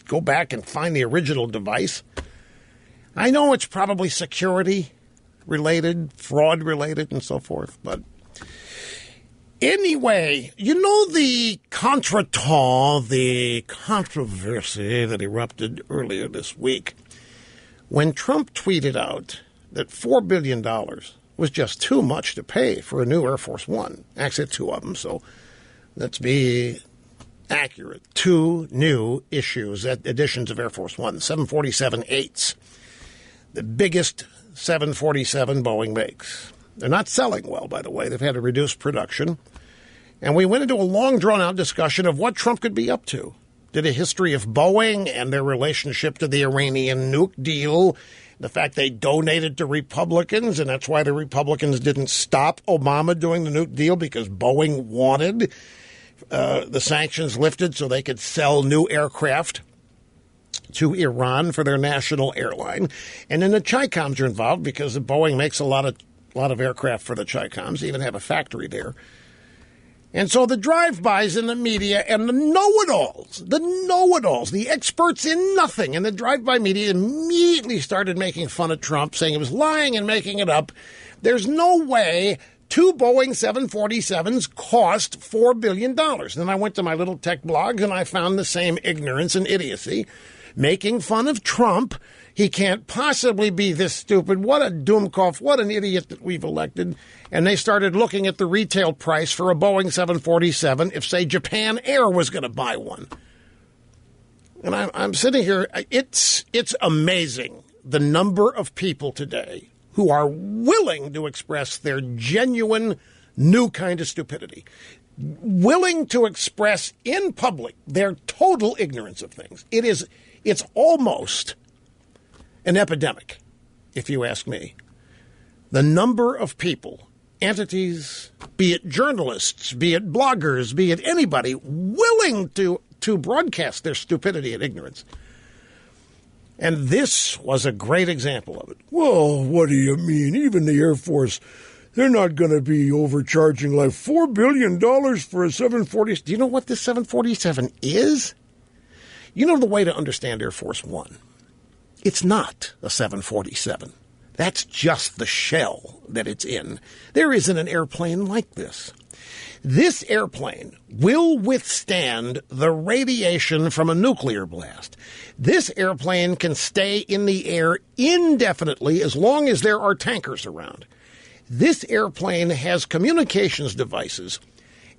go back and find the original device. I know it's probably security related, fraud related, and so forth, but anyway, you know the contretemps, the controversy that erupted earlier this week when Trump tweeted out that $4 billion was just too much to pay for a new Air Force One. Actually, two of them, so let's be accurate. Two new editions of Air Force One, 747-8s, the biggest 747 Boeing makes. They're not selling well, by the way. They've had to reduce production. And we went into a long, drawn-out discussion of what Trump could be up to. Did a history of Boeing and their relationship to the Iranian nuke deal, the fact they donated to Republicans, and that's why the Republicans didn't stop Obama doing the nuke deal, because Boeing wanted the sanctions lifted so they could sell new aircraft to Iran for their national airline. And then the Chicoms are involved because Boeing makes a lot of aircraft for the Chicoms. They even have a factory there. And so the drive-bys in the media and the know-it-alls, the experts in nothing, and the drive-by media immediately started making fun of Trump, saying he was lying and making it up. There's no way two Boeing 747s cost $4 billion. Then I went to my little tech blogs and I found the same ignorance and idiocy, making fun of Trump. He can't possibly be this stupid. What a doomkoff. What an idiot that we've elected. And they started looking at the retail price for a Boeing 747 if, say, Japan Air was going to buy one. And I'm sitting here. It's amazing the number of people today who are willing to express their genuine new kind of stupidity, willing to express in public their total ignorance of things. It's almost an epidemic, if you ask me. The number of people, entities, be it journalists, be it bloggers, be it anybody, willing to broadcast their stupidity and ignorance. And this was a great example of it. Well, what do you mean? Even the Air Force, they're not going to be overcharging like $4 billion for a 747. Do you know what this 747 is? You know the way to understand Air Force One. It's not a 747. That's just the shell that it's in. There isn't an airplane like this. This airplane will withstand the radiation from a nuclear blast. This airplane can stay in the air indefinitely as long as there are tankers around. This airplane has communications devices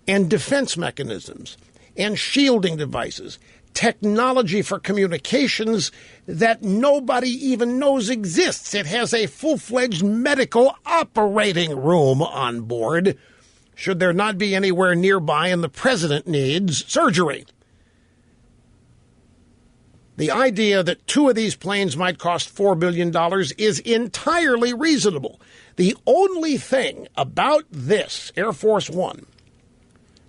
and defense mechanisms and shielding devices, technology for communications that nobody even knows exists. It has a full-fledged medical operating room on board, should there not be anywhere nearby and the president needs surgery. The idea that two of these planes might cost $4 billion is entirely reasonable. The only thing about this Air Force One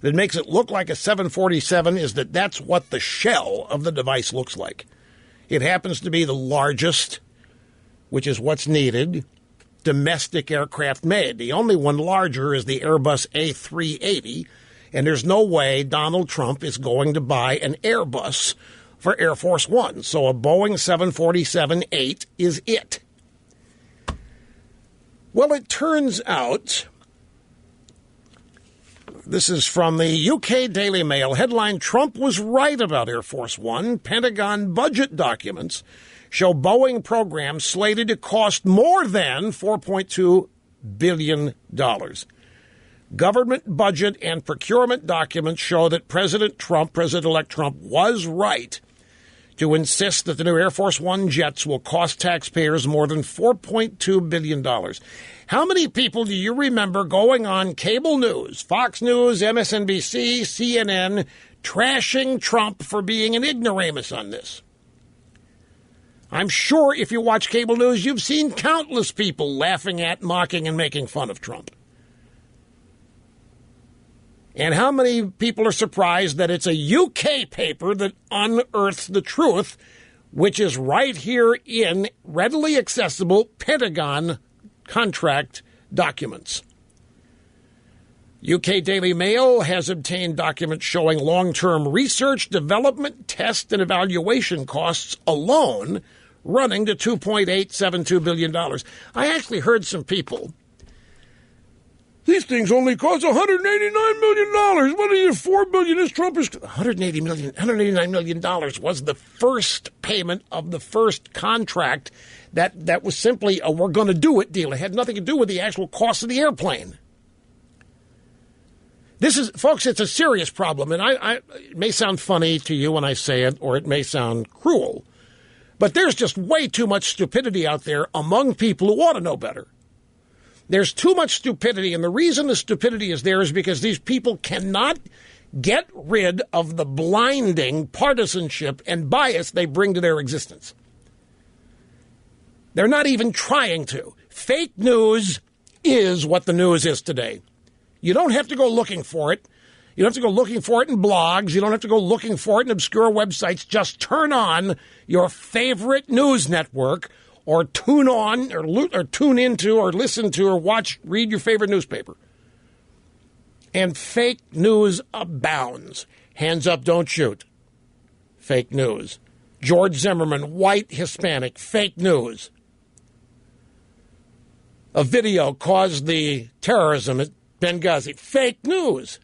that makes it look like a 747 is that that's what the shell of the device looks like. It happens to be the largest, which is what's needed, domestic aircraft made. The only one larger is the Airbus A380, and there's no way Donald Trump is going to buy an Airbus for Air Force One. So a Boeing 747-8 is it. Well, it turns out, this is from the UK Daily Mail, headline, Trump was right about Air Force One. Pentagon budget documents show Boeing program slated to cost more than $4.2 billion. Government budget and procurement documents show that President-elect Trump, was right to insist that the new Air Force One jets will cost taxpayers more than $4.2 billion. How many people do you remember going on cable news, Fox News, MSNBC, CNN, trashing Trump for being an ignoramus on this? I'm sure if you watch cable news, you've seen countless people laughing at, mocking, and making fun of Trump. And how many people are surprised that it's a UK paper that unearths the truth, which is right here in readily accessible Pentagon contract documents? UK Daily Mail has obtained documents showing long-term research, development, test, and evaluation costs alone running to $2.872 billion. I actually heard some people, these things only cost $189 million. What are you, $4 billion? This Trump is $189 million was the first payment of the first contract that was simply a we're going to do it deal. It had nothing to do with the actual cost of the airplane. This is, folks, it's a serious problem, and it may sound funny to you when I say it, or it may sound cruel, but there's just way too much stupidity out there among people who ought to know better. There's too much stupidity, and the reason the stupidity is there is because these people cannot get rid of the blinding partisanship and bias they bring to their existence. They're not even trying to. Fake news is what the news is today. You don't have to go looking for it. You don't have to go looking for it in blogs. You don't have to go looking for it in obscure websites. Just turn on your favorite news network, or tune on, or tune into, or listen to, or read your favorite newspaper. And fake news abounds. Hands up, don't shoot. Fake news. George Zimmerman, white, Hispanic, fake news. A video caused the terrorism at Benghazi, fake news.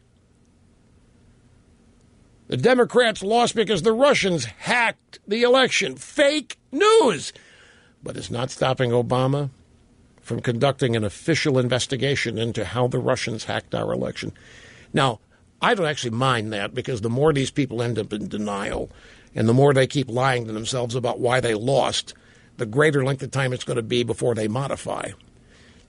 The Democrats lost because the Russians hacked the election, fake news. But it's not stopping Obama from conducting an official investigation into how the Russians hacked our election. Now, I don't actually mind that, because the more these people end up in denial and the more they keep lying to themselves about why they lost, the greater length of time it's going to be before they modify.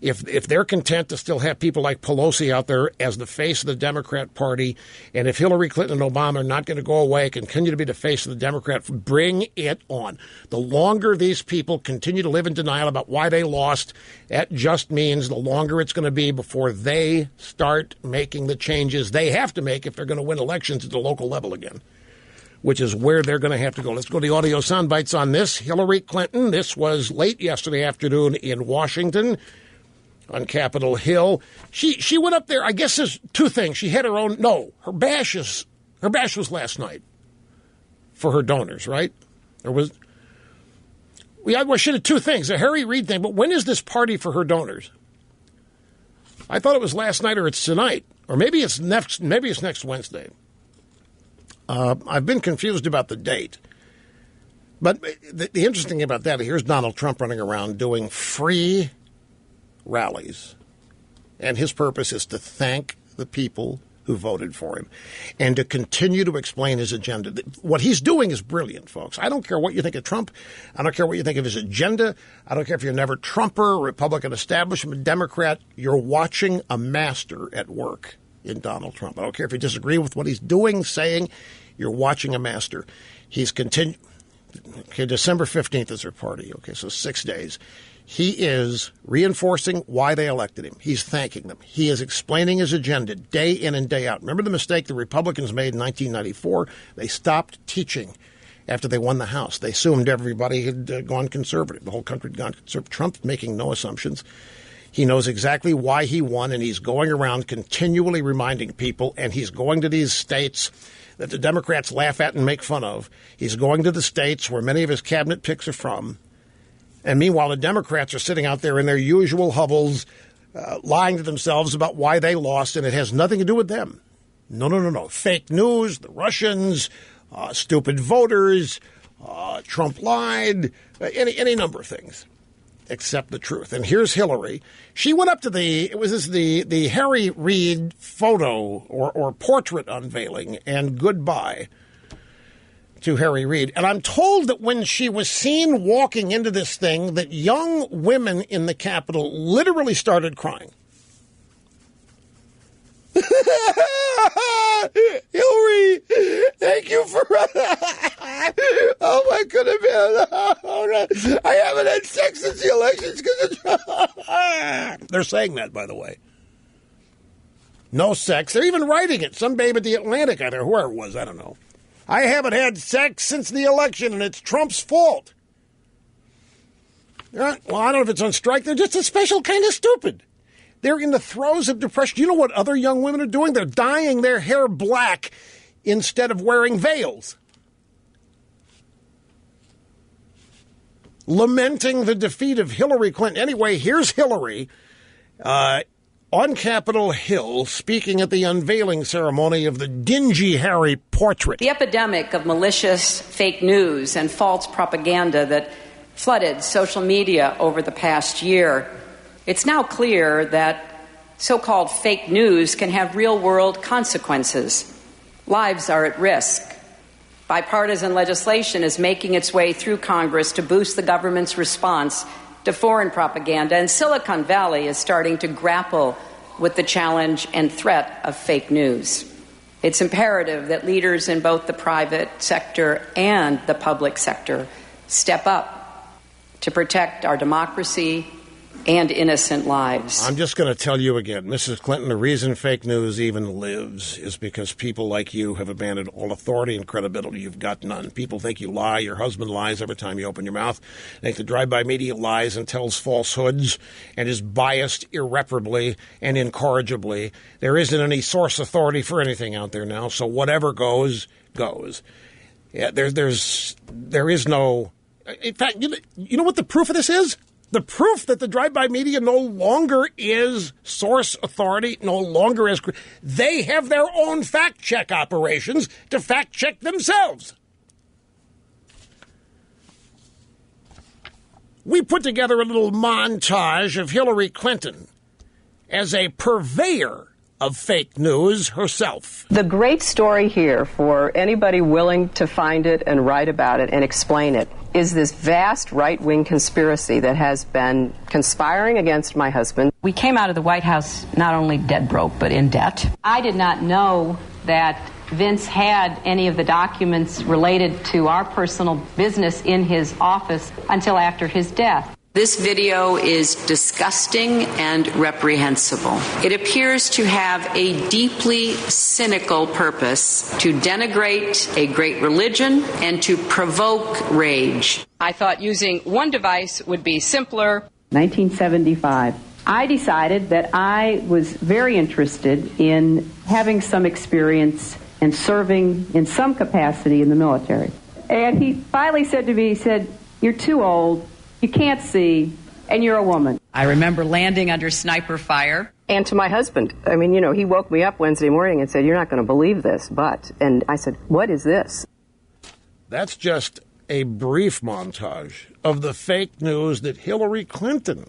If they're content to still have people like Pelosi out there as the face of the Democrat Party, and if Hillary Clinton and Obama are not going to go away, continue to be the face of the Democrat, bring it on. The longer these people continue to live in denial about why they lost, that just means the longer it's going to be before they start making the changes they have to make if they're going to win elections at the local level again, which is where they're going to have to go. Let's go to the audio sound bites on this. Hillary Clinton, this was late yesterday afternoon in Washington, on Capitol Hill. She went up there. I guess there's two things. She had her bash was last night for her donors, right? She had two things, a Harry Reid thing, but when is this party for her donors? I thought it was last night or it's tonight, or maybe it's next Wednesday. I've been confused about the date. But the interesting thing about that, here's Donald Trump running around doing free rallies, and his purpose is to thank the people who voted for him and to continue to explain his agenda. What he's doing is brilliant, folks. I don't care what you think of Trump. I don't care what you think of his agenda. I don't care if you're never Trumper, Republican establishment, Democrat. You're watching a master at work in Donald Trump. I don't care if you disagree with what he's doing, saying. You're watching a master. Okay, December 15th is her party. Okay, so 6 days. He is reinforcing why they elected him. He's thanking them. He is explaining his agenda day in and day out. Remember the mistake the Republicans made in 1994? They stopped teaching after they won the House. They assumed everybody had gone conservative. The whole country had gone conservative. Trump's making no assumptions. He knows exactly why he won, and he's going around continually reminding people, and he's going to these states that the Democrats laugh at and make fun of. He's going to the states where many of his cabinet picks are from. And meanwhile, the Democrats are sitting out there in their usual hovels, lying to themselves about why they lost, and it has nothing to do with them. No. Fake news, the Russians, stupid voters, Trump lied, any number of things, except the truth. And here's Hillary. She went up to the Harry Reid photo or portrait unveiling and goodbye to Harry Reid. And I'm told that when she was seen walking into this thing, that young women in the Capitol literally started crying. Hillary, thank you for... Oh, my goodness. I haven't had sex since the elections because They're saying that, by the way. No sex. They're even writing it. Some babe at the Atlantic, either whoever it was, I don't know. I haven't had sex since the election, and it's Trump's fault. Well, I don't know if it's on strike. They're just a special kind of stupid. They're in the throes of depression. You know what other young women are doing? They're dyeing their hair black instead of wearing veils. Lamenting the defeat of Hillary Clinton. Anyway, here's Hillary on Capitol Hill speaking at the unveiling ceremony of the dingy Harry portrait. The epidemic of malicious fake news and false propaganda that flooded social media over the past year, it's now clear that so-called fake news can have real-world consequences. Lives are at risk. Bipartisan legislation is making its way through Congress to boost the government's response to foreign propaganda, and Silicon Valley is starting to grapple with the challenge and threat of fake news. It's imperative that leaders in both the private sector and the public sector step up to protect our democracy and innocent lives. I'm just going to tell you again, Mrs. Clinton, the reason fake news even lives is because people like you have abandoned all authority and credibility. You've got none. People think you lie. Your husband lies every time you open your mouth. They think the drive-by media lies and tells falsehoods and is biased irreparably and incorrigibly. There isn't any source authority for anything out there now, so whatever goes, goes. Yeah, there is no... In fact, you know what the proof of this is? The proof that the drive-by media no longer is source authority, no longer is... They have their own fact-check operations to fact-check themselves. We put together a little montage of Hillary Clinton as a purveyor of fake news herself. The great story here for anybody willing to find it and write about it and explain it is this vast right-wing conspiracy that has been conspiring against my husband. We came out of the White House not only dead broke, but in debt. I did not know that Vince had any of the documents related to our personal business in his office until after his death. This video is disgusting and reprehensible. It appears to have a deeply cynical purpose to denigrate a great religion and to provoke rage. I thought using one device would be simpler. 1975. I decided that I was very interested in having some experience and serving in some capacity in the military. And he finally said to me, he said, "You're too old. You can't see, and you're a woman." I remember landing under sniper fire. And to my husband, I mean, he woke me up Wednesday morning and said, "You're not going to believe this, but..." And I said, "What is this?" That's just a brief montage of the fake news that Hillary Clinton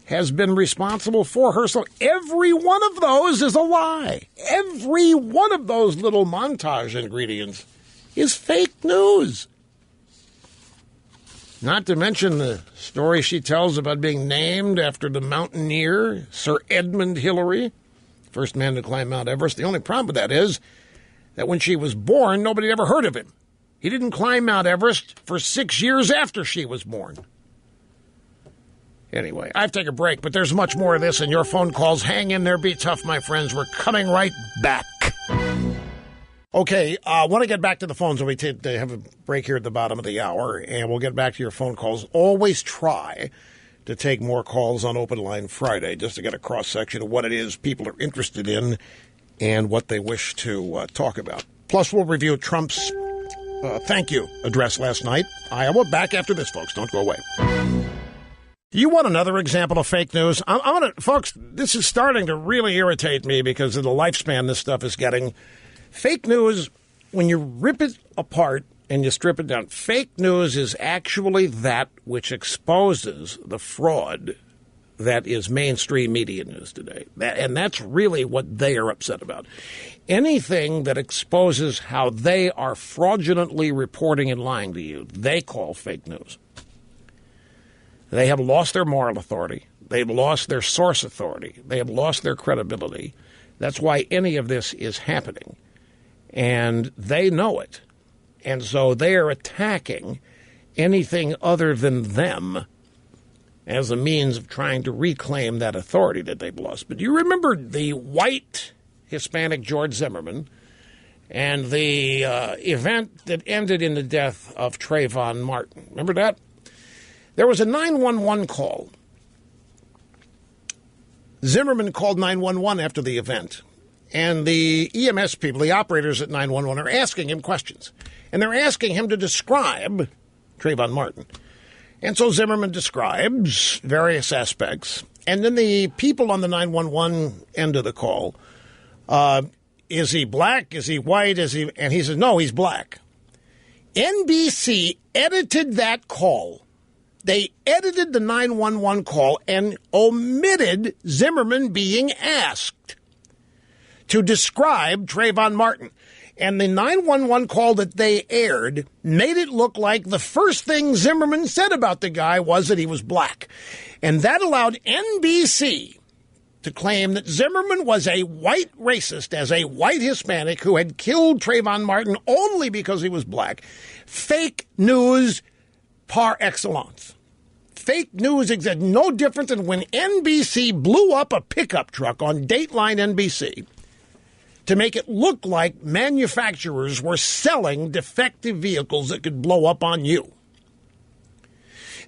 has been responsible for her. So every one of those is a lie. Every one of those little montage ingredients is fake news. Not to mention the story she tells about being named after the mountaineer, Sir Edmund Hillary, first man to climb Mount Everest. The only problem with that is that when she was born, nobody had ever heard of him. He didn't climb Mount Everest for 6 years after she was born. Anyway, I have to take a break, but there's much more of this in your phone calls. Hang in there, be tough, my friends. We're coming right back. Okay, I want to get back to the phones when we have a break here at the bottom of the hour, and we'll get back to your phone calls. Always try to take more calls on Open Line Friday, just to get a cross-section of what it is people are interested in and what they wish to talk about. Plus, we'll review Trump's thank you address last night. Iowa, back after this, folks. Don't go away. You want another example of fake news? Folks, this is starting to really irritate me because of the lifespan this stuff is getting. Fake news, when you rip it apart and you strip it down, fake news is actually that which exposes the fraud that is mainstream media news today. And that's really what they are upset about. Anything that exposes how they are fraudulently reporting and lying to you, they call fake news. They have lost their moral authority. They've lost their source authority. They have lost their credibility. That's why any of this is happening. And they know it. And so they are attacking anything other than them as a means of trying to reclaim that authority that they've lost. But you remember the white Hispanic George Zimmerman and the event that ended in the death of Trayvon Martin. Remember that? There was a 911 call. Zimmerman called 911 after the event. And the EMS people, the operators at 911, are asking him questions. And they're asking him to describe Trayvon Martin. And so Zimmerman describes various aspects. And then the people on the 911 end of the call, is he black? Is he white? And he says, no, he's black. NBC edited that call. They edited the 911 call and omitted Zimmerman being asked to describe Trayvon Martin. And the 911 call that they aired made it look like the first thing Zimmerman said about the guy was that he was black. And that allowed NBC to claim that Zimmerman was a white racist, as a white Hispanic who had killed Trayvon Martin only because he was black. Fake news par excellence. Fake news exists. No different than when NBC blew up a pickup truck on Dateline NBC to make it look like manufacturers were selling defective vehicles that could blow up on you.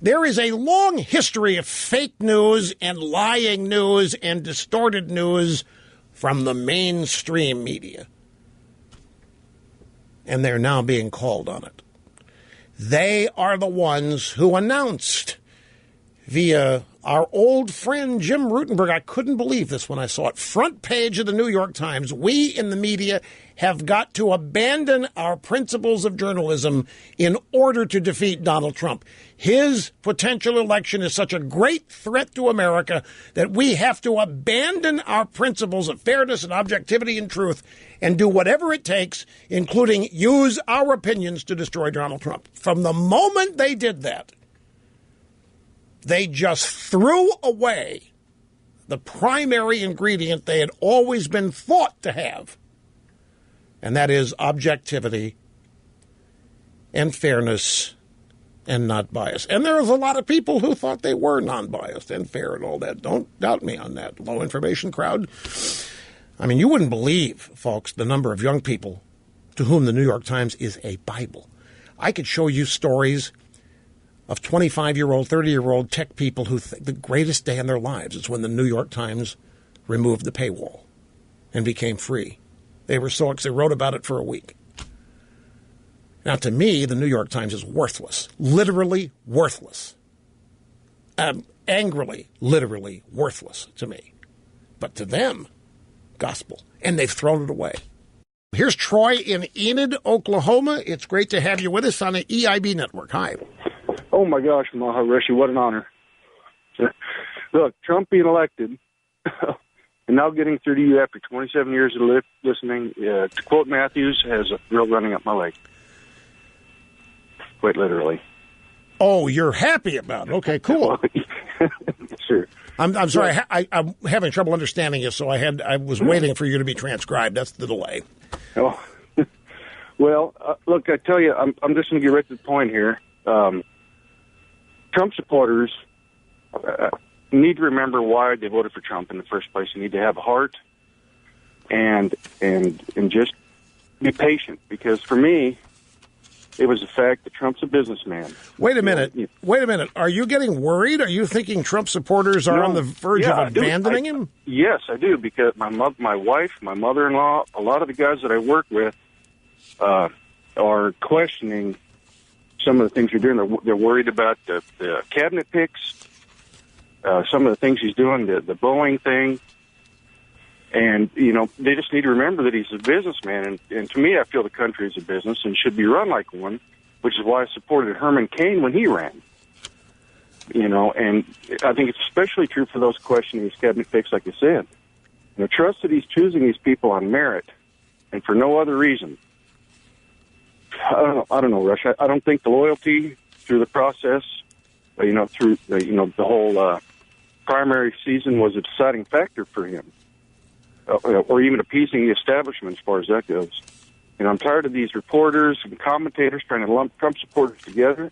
There is a long history of fake news and lying news and distorted news from the mainstream media. And they're now being called on it. They are the ones who announced via our old friend Jim Rutenberg. I couldn't believe this when I saw it. Front page of the New York Times. We in the media have got to abandon our principles of journalism in order to defeat Donald Trump. His potential election is such a great threat to America that we have to abandon our principles of fairness and objectivity and truth and do whatever it takes, including use our opinions to destroy Donald Trump. From the moment they did that, they just threw away the primary ingredient they had always been thought to have, and that is objectivity and fairness and not bias. And there was a lot of people who thought they were non-biased and fair and all that. Don't doubt me on that. Low information crowd. I mean, you wouldn't believe, folks, the number of young people to whom the New York Times is a Bible. I could show you stories of 25-year-old, 30-year-old tech people who think the greatest day in their lives is when the New York Times removed the paywall and became free. They were so excited. They wrote about it for a week. Now, to me, the New York Times is worthless, literally worthless. Angrily, literally worthless to me. But to them, gospel. And they've thrown it away. Here's Troy in Enid, Oklahoma. It's great to have you with us on the EIB network. Hi. Oh, my gosh, Maharishi, what an honor. Look, Trump being elected and now getting through to you after 27 years of listening, to quote Matthews, has a thrill running up my leg. Quite literally. Oh, you're happy about it. Okay, cool. Sure. I'm sorry. I'm having trouble understanding you, so I was waiting for you to be transcribed. That's the delay. Oh. Well, look, I tell you, I'm just going to get right to the point here. Trump supporters need to remember why they voted for Trump in the first place. You need to have a heart and just be patient, because for me, it was the fact that Trump's a businessman. Wait a minute. Are you getting worried? Are you thinking Trump supporters are on the verge of abandoning him? Yes, I do, because my wife, my mother-in-law, a lot of the guys that I work with are questioning some of the things you're doing. They're worried about the cabinet picks, some of the things he's doing, the Boeing thing. And, they just need to remember that he's a businessman. And to me, I feel the country is a business and should be run like one, which is why I supported Herman Cain when he ran. And I think it's especially true for those questioning his cabinet picks, like you said. Trust that he's choosing these people on merit and for no other reason. I don't know, Rush. I don't think the loyalty through the process, through the whole primary season was a deciding factor for him. Or even appeasing the establishment as far as that goes. I'm tired of these reporters and commentators trying to lump Trump supporters together.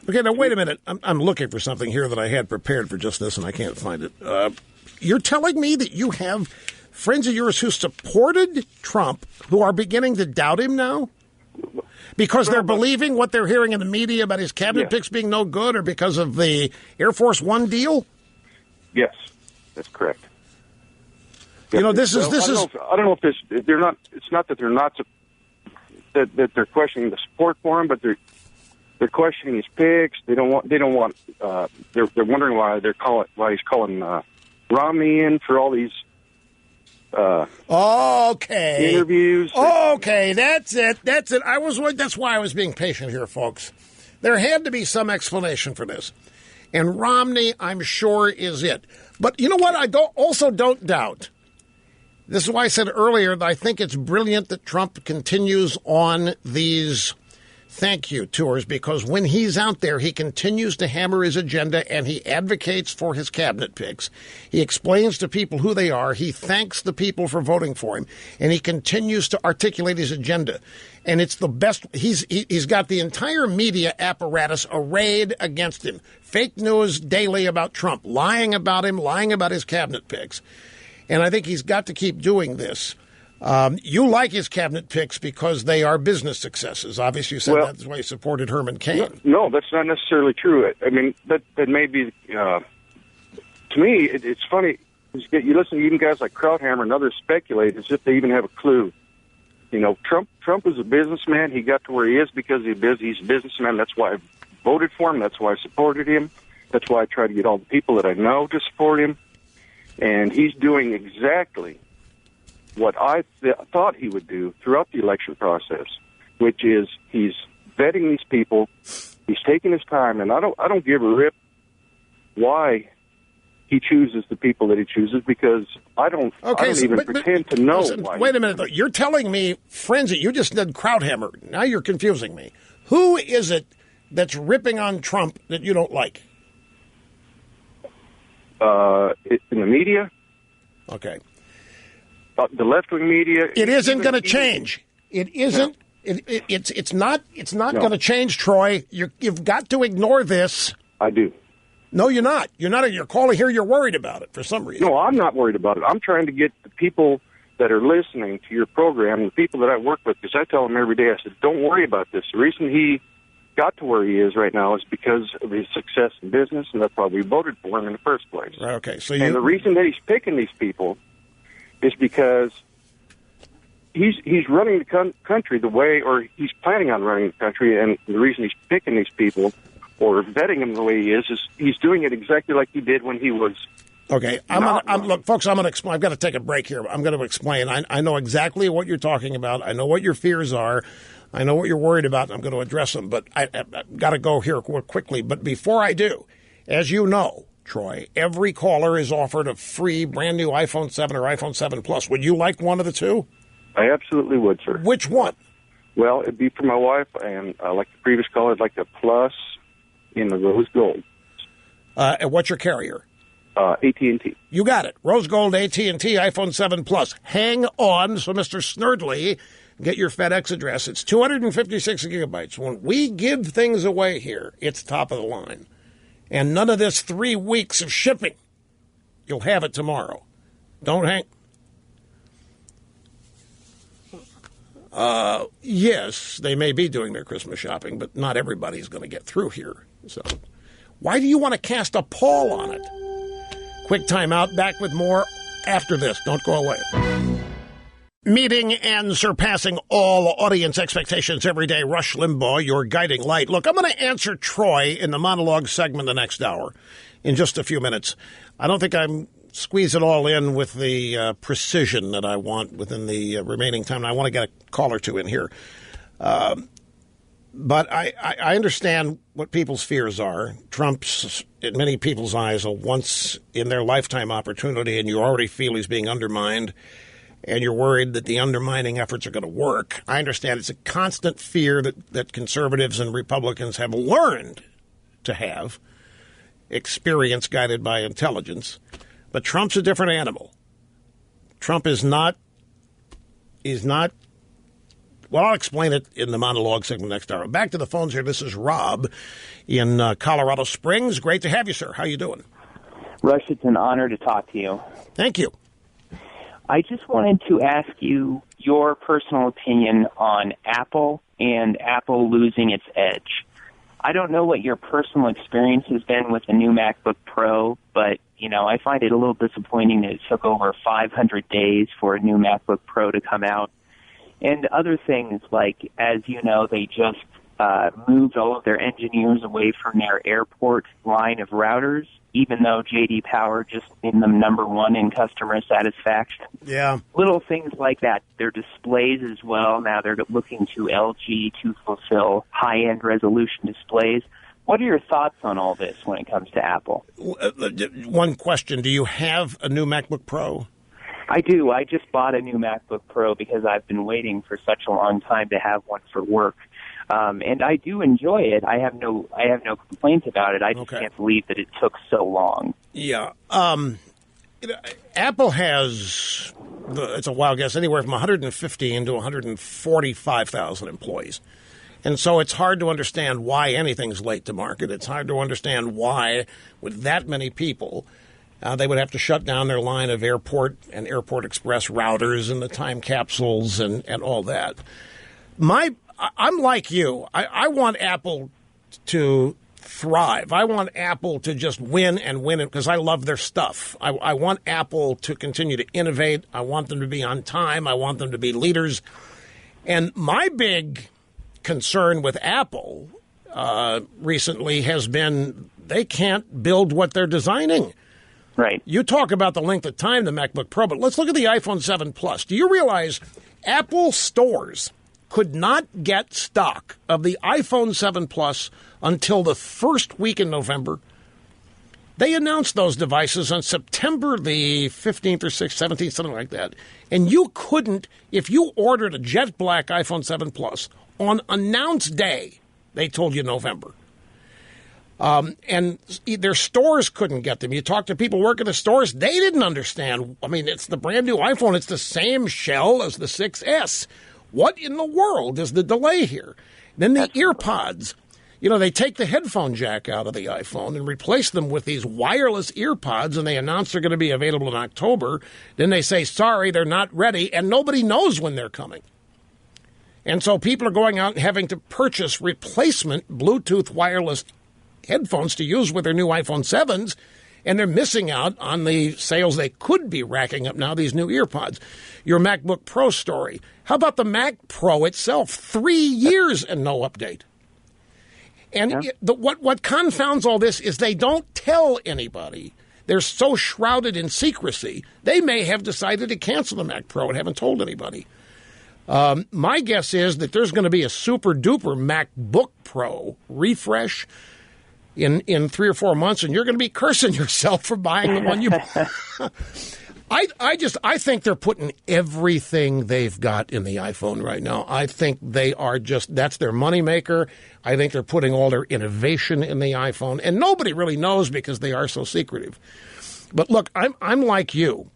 Okay, now wait a minute. I'm looking for something here that I had prepared for just this, and I can't find it. You're telling me that you have friends of yours who supported Trump who are beginning to doubt him now? Because they're believing what they're hearing in the media about his cabinet picks being no good, or because of the Air Force One deal? Yes, that's correct. This is. I don't know if they're not. It's not that they're not that they're questioning the support for him, but they're questioning his picks. They don't want. They're wondering why he's calling Romney in for all these. Interviews. Okay, that's it. That's why I was being patient here, folks. There had to be some explanation for this, and Romney, I'm sure, is it. But you know what? I don't doubt. This is why I said earlier that I think it's brilliant that Trump continues on these thank you tours, because when he's out there, he continues to hammer his agenda and he advocates for his cabinet picks. He explains to people who they are. He thanks the people for voting for him, and he continues to articulate his agenda. And it's the best. He's got the entire media apparatus arrayed against him. Fake news daily about Trump, lying about him, lying about his cabinet picks. And I think he's got to keep doing this. You like his cabinet picks because they are business successes. Obviously, you said that's why you supported Herman Cain. No, that's not necessarily true. I mean, that may be, to me, it's funny. You listen to even guys like Krauthammer and others speculate as if they even have a clue. Trump is a businessman. He got to where he is because he's a businessman. That's why I voted for him. That's why I supported him. That's why I try to get all the people that I know to support him. And he's doing exactly what I thought he would do throughout the election process, which is he's vetting these people. He's taking his time, and I don't give a rip why he chooses the people that he chooses, because I don't even pretend to know why. Wait a minute, though. You're telling me, Frenzy, you just did Krauthammer. Now you're confusing me. Who is it that's ripping on Trump that you don't like? In the media. Okay. The left-wing media. It isn't going to change. It isn't. No. It's not going to change, Troy. You've got to ignore this. I do. No, you're not. You're not. You're calling here. You're worried about it for some reason. No, I'm not worried about it. I'm trying to get the people that are listening to your program, the people that I work with, because I tell them every day, I said, don't worry about this. The reason he got to where he is right now is because of his success in business, and that's why we voted for him in the first place. Okay, and the reason that he's picking these people is because he's running the country the way, or he's planning on running the country, and the reason he's picking these people or vetting them the way he is he's doing it exactly like he did when he was. Okay, look, folks, I'm going to explain. I've got to take a break here. I'm going to explain. I know exactly what you're talking about. I know what your fears are. I know what you're worried about, and I'm going to address them, but I've got to go here quickly. But before I do, as you know, Troy, every caller is offered a free brand new iPhone 7 or iPhone 7 Plus. Would you like one of the two? I absolutely would, sir. Which one? Well, it'd be for my wife, and like the previous caller, I'd like the Plus in the rose gold. And what's your carrier? AT&T. You got it. Rose gold, AT&T, iPhone 7 Plus. Hang on so Mr. Snerdley get your FedEx address. It's 256 gigabytes. When we give things away here, it's top of the line. And none of this 3 weeks of shipping. You'll have it tomorrow. Don't hang. Yes, they may be doing their Christmas shopping, but not everybody's going to get through here. So why do you want to cast a pall on it? Quick time out. Back with more after this. Don't go away. Meeting and surpassing all audience expectations every day, Rush Limbaugh, your guiding light. Look, I'm going to answer Troy in the monologue segment the next hour in just a few minutes. I don't think I'm squeeze it all in with the precision that I want within the remaining time. I want to get a call or two in here. But I understand what people's fears are. Trump's, in many people's eyes, a once-in-their-lifetime opportunity, and you already feel he's being undermined, and you're worried that the undermining efforts are going to work. I understand it's a constant fear that conservatives and Republicans have learned to have, experience guided by intelligence. But Trump's a different animal. Trump is not, well, I'll explain it in the monologue segment next hour. Back to the phones here. This is Rob in Colorado Springs. Great to have you, sir. How you doing? Rush, it's an honor to talk to you. Thank you. I just wanted to ask you your personal opinion on Apple and Apple losing its edge. I don't know what your personal experience has been with the new MacBook Pro, but, I find it a little disappointing that it took over 500 days for a new MacBook Pro to come out. And other things like, as you know, they just moved all of their engineers away from their airport line of routers, even though J.D. Power just made them number one in customer satisfaction. Yeah. Little things like that. Their displays as well. Now they're looking to LG to fulfill high-end resolution displays. What are your thoughts on all this when it comes to Apple? One question. Do you have a new MacBook Pro? I do. I just bought a new MacBook Pro because I've been waiting for such a long time to have one for work. And I do enjoy it. I have no complaints about it. I just can't believe that it took so long. Yeah. Apple has, it's a wild guess, anywhere from 115 to 145,000 employees. And so it's hard to understand why anything's late to market. It's hard to understand why, with that many people, they would have to shut down their line of airport and airport express routers and the time capsules and all that. I'm like you. I want Apple to thrive. I want Apple to just win and win it because I love their stuff. I want Apple to continue to innovate. I want them to be on time. I want them to be leaders. And my big concern with Apple recently has been they can't build what they're designing. Right. You talk about the length of time the MacBook Pro, but let's look at the iPhone 7 Plus. Do you realize Apple stores could not get stock of the iPhone 7 Plus until the first week in November? They announced those devices on September the 15th or 6th, 17th, something like that. And you couldn't, if you ordered a jet black iPhone 7 Plus on announced day, they told you November. And their stores couldn't get them. You talk to people working the stores, they didn't understand. I mean, it's the brand new iPhone. It's the same shell as the 6S. What in the world is the delay here? Then the EarPods. They take the headphone jack out of the iPhone and replace them with these wireless EarPods, and they announce they're going to be available in October. Then they say, sorry, they're not ready, and nobody knows when they're coming. And so people are going out and having to purchase replacement Bluetooth wireless headphones to use with their new iPhone 7s, and they're missing out on the sales they could be racking up now, these new EarPods. Your MacBook Pro story. How about the Mac Pro itself? 3 years and no update. And what confounds all this is they don't tell anybody. They're so shrouded in secrecy. They may have decided to cancel the Mac Pro and haven't told anybody. My guess is that there's going to be a super-duper MacBook Pro refresh in 3 or 4 months, and you're going to be cursing yourself for buying the one you bought. I think they're putting everything they've got in the iPhone right now. I think they are that's their moneymaker. I think they're putting all their innovation in the iPhone, and nobody really knows because they are so secretive. But look, I'm like you.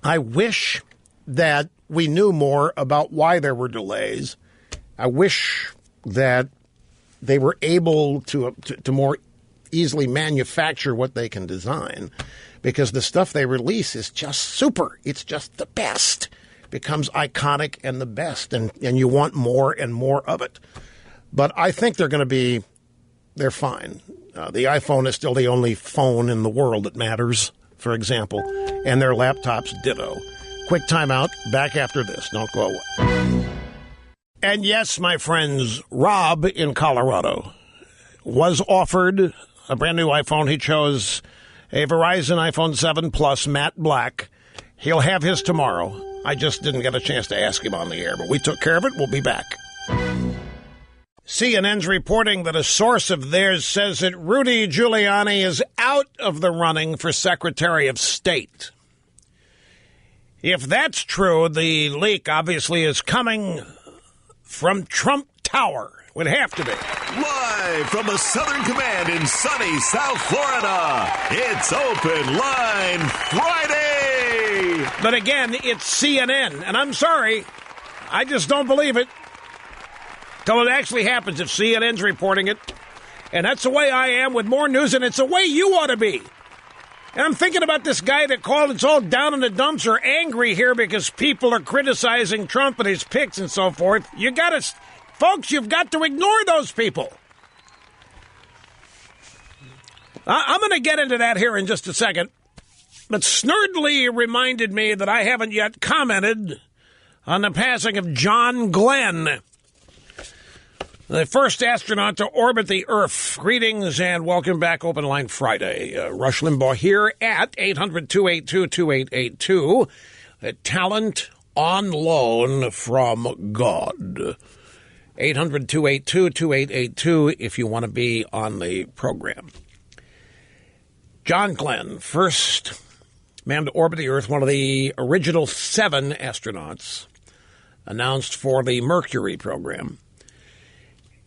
I wish that we knew more about why there were delays. I wish that they were able to more easily manufacture what they can design, because the stuff they release is just super. It's just the best. Becomes iconic and the best, and you want more and more of it. But I think they're fine. The iPhone is still the only phone in the world that matters, for example, and their laptops ditto. Quick timeout. Back after this. Don't go away. And yes, my friends, Rob in Colorado was offered a brand new iPhone. He chose a Verizon iPhone 7 Plus matte black. He'll have his tomorrow. I just didn't get a chance to ask him on the air, but we took care of it. We'll be back. CNN's reporting that a source of theirs says that Rudy Giuliani is out of the running for Secretary of State. If that's true, the leak obviously is coming from Trump Tower. Would have to be. Live from the Southern Command in sunny South Florida, it's Open Line Friday. But again, it's CNN, and I'm sorry, I just don't believe it till it actually happens if CNN's reporting it. And that's the way I am with more news, and it's the way you ought to be. And I'm thinking about this guy that called it's all down in the dumps or angry here because people are criticizing Trump and his picks and so forth. You got to, folks, you've got to ignore those people. I'm going to get into that here in just a second. But Snurdly reminded me that I haven't yet commented on the passing of John Glenn, the first astronaut to orbit the Earth. Greetings and welcome back, Open Line Friday. Rush Limbaugh here at 800-282-2882. A talent on loan from God. 800-282-2882 if you want to be on the program. John Glenn, first man to orbit the Earth, one of the original 7 astronauts announced for the Mercury program.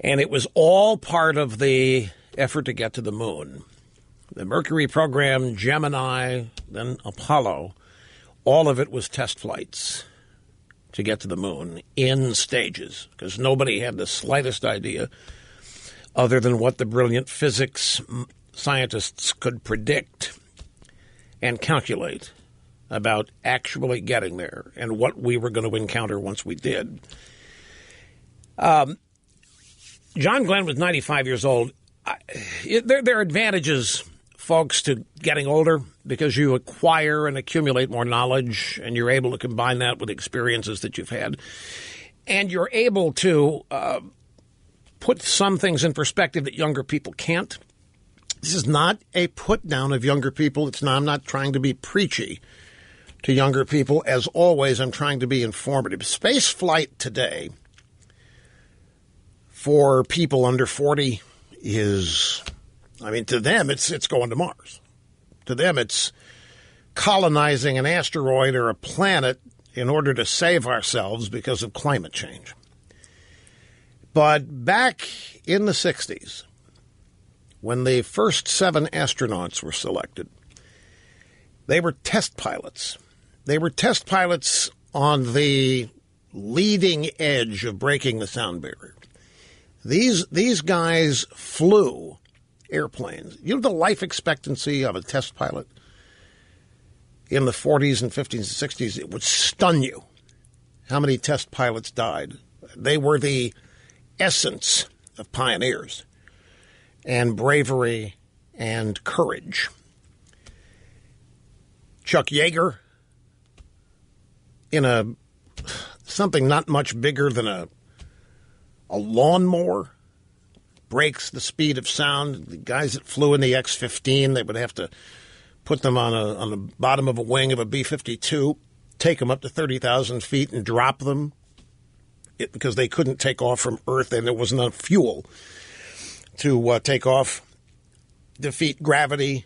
And it was all part of the effort to get to the moon. The Mercury program, Gemini, then Apollo, all of it was test flights to get to the moon in stages, because nobody had the slightest idea, other than what the brilliant physics scientists could predict and calculate about actually getting there and what we were going to encounter once we did. John Glenn was 95 years old. There are advantages, folks, to getting older because you acquire and accumulate more knowledge, and you're able to combine that with experiences that you've had. And you're able to put some things in perspective that younger people can't. This is not a put down of younger people. I'm not trying to be preachy to younger people. As always, I'm trying to be informative. Space flight today for people under 40 is, to them, it's going to Mars. To them, it's colonizing an asteroid or a planet in order to save ourselves because of climate change. But back in the 60s, when the first 7 astronauts were selected, they were test pilots. They were test pilots on the leading edge of breaking the sound barrier. These guys flew airplanes. You know the life expectancy of a test pilot in the 40s and 50s and 60s? It would stun you how many test pilots died. They were the essence of pioneers and bravery and courage. Chuck Yeager, in something not much bigger than a lawnmower, breaks the speed of sound. The guys that flew in the X-15, they would have to put them on the bottom of a wing of a B-52, take them up to 30,000 feet and drop them because they couldn't take off from Earth and there wasn't enough fuel to take off, defeat gravity,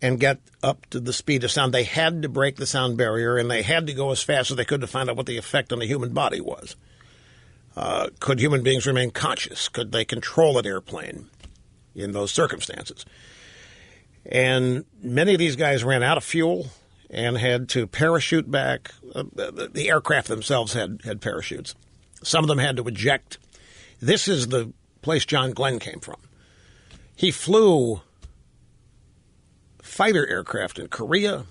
and get up to the speed of sound. They had to break the sound barrier, and they had to go as fast as they could to find out what the effect on the human body was. Could human beings remain conscious? Could they control an airplane in those circumstances? And many of these guys ran out of fuel, and had to parachute back. The aircraft themselves had parachutes. Some of them had to eject. This is the place John Glenn came from. He flew fighter aircraft in Korea.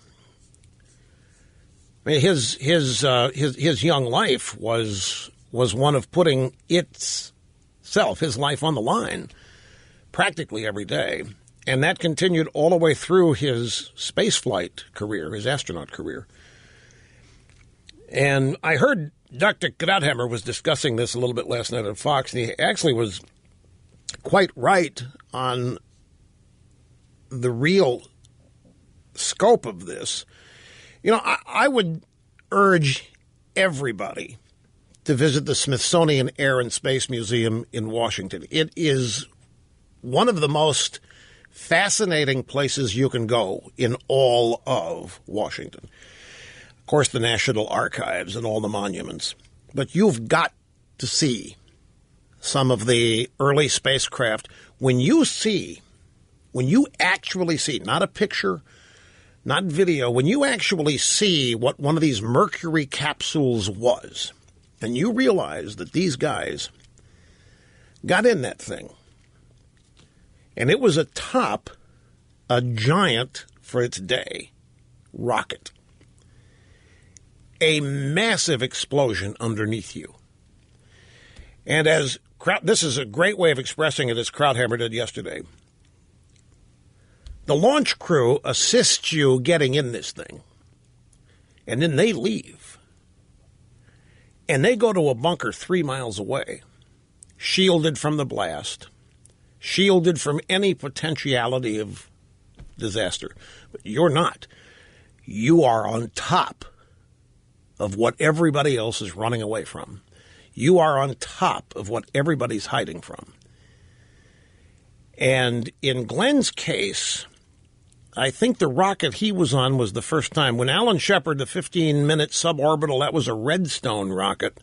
I mean, his young life was one of putting his life on the line practically every day. And that continued all the way through his spaceflight career, his astronaut career. And I heard Dr. Krauthammer was discussing this a little bit last night on Fox, and he actually was quite right on the real scope of this. You know, I would urge everybody to visit the Smithsonian Air and Space Museum in Washington. It is one of the most fascinating places you can go in all of Washington. Of course, the National Archives and all the monuments. But you've got to see some of the early spacecraft. When you actually see, not a picture, not video, when you actually see what one of these Mercury capsules was, and you realize that these guys got in that thing, and it was atop a giant, for its day, rocket. A massive explosion underneath you. And this is a great way of expressing it, as Krauthammer did yesterday. The launch crew assists you getting in this thing, and then they leave. And they go to a bunker 3 miles away, shielded from the blast, shielded from any potentiality of disaster. But you're not. You are on top of what everybody else is running away from. You are on top of what everybody's hiding from. And in Glenn's case, I think the rocket he was on was the first time. When Alan Shepard, the 15-minute suborbital, that was a Redstone rocket.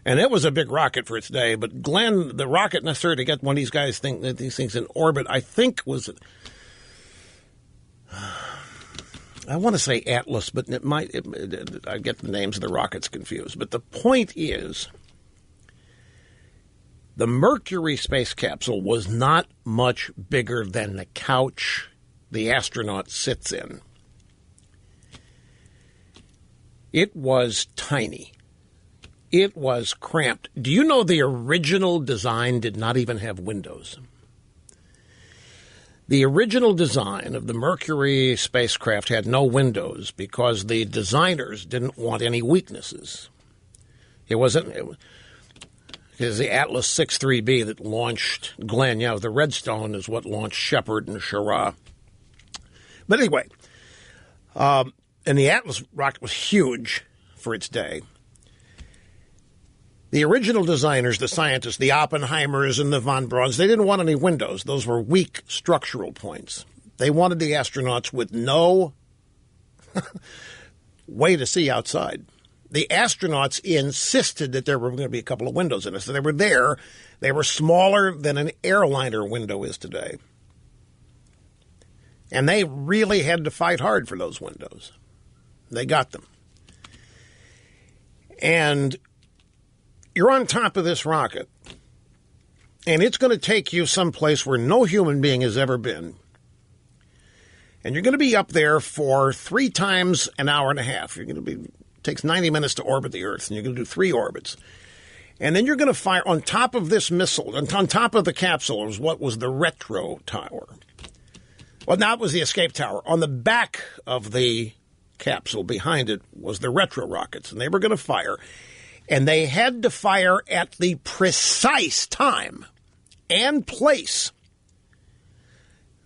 And it was a big rocket for its day. But Glenn, the rocket necessary to get one of these guys think that these things in orbit, I think was, I want to say Atlas, but I get the names of the rockets confused. But the point is, the Mercury space capsule was not much bigger than the couch the astronaut sits in. It was tiny. It was cramped. Do you know the original design did not even have windows? The original design of the Mercury spacecraft had no windows because the designers didn't want any weaknesses. It was the Atlas 6-3B that launched Glenn. Yeah, the Redstone is what launched Shepard and Schirra. But anyway, and the Atlas rocket was huge for its day. The original designers, the scientists, the Oppenheimers and the von Brauns, they didn't want any windows. Those were weak structural points. They wanted the astronauts with no way to see outside. The astronauts insisted that there were going to be a couple of windows in it. So they were there. They were smaller than an airliner window is today. And they really had to fight hard for those windows. They got them. And you're on top of this rocket, and it's going to take you someplace where no human being has ever been. And you're going to be up there for 3 times an hour and a half. It takes 90 minutes to orbit the Earth, and you're going to do 3 orbits. And then you're going to fire on top of this missile, on top of the capsule, was what was the retro tower. Well, that was the escape tower. On the back of the capsule behind it was the retro rockets, and they were going to fire. And they had to fire at the precise time and place.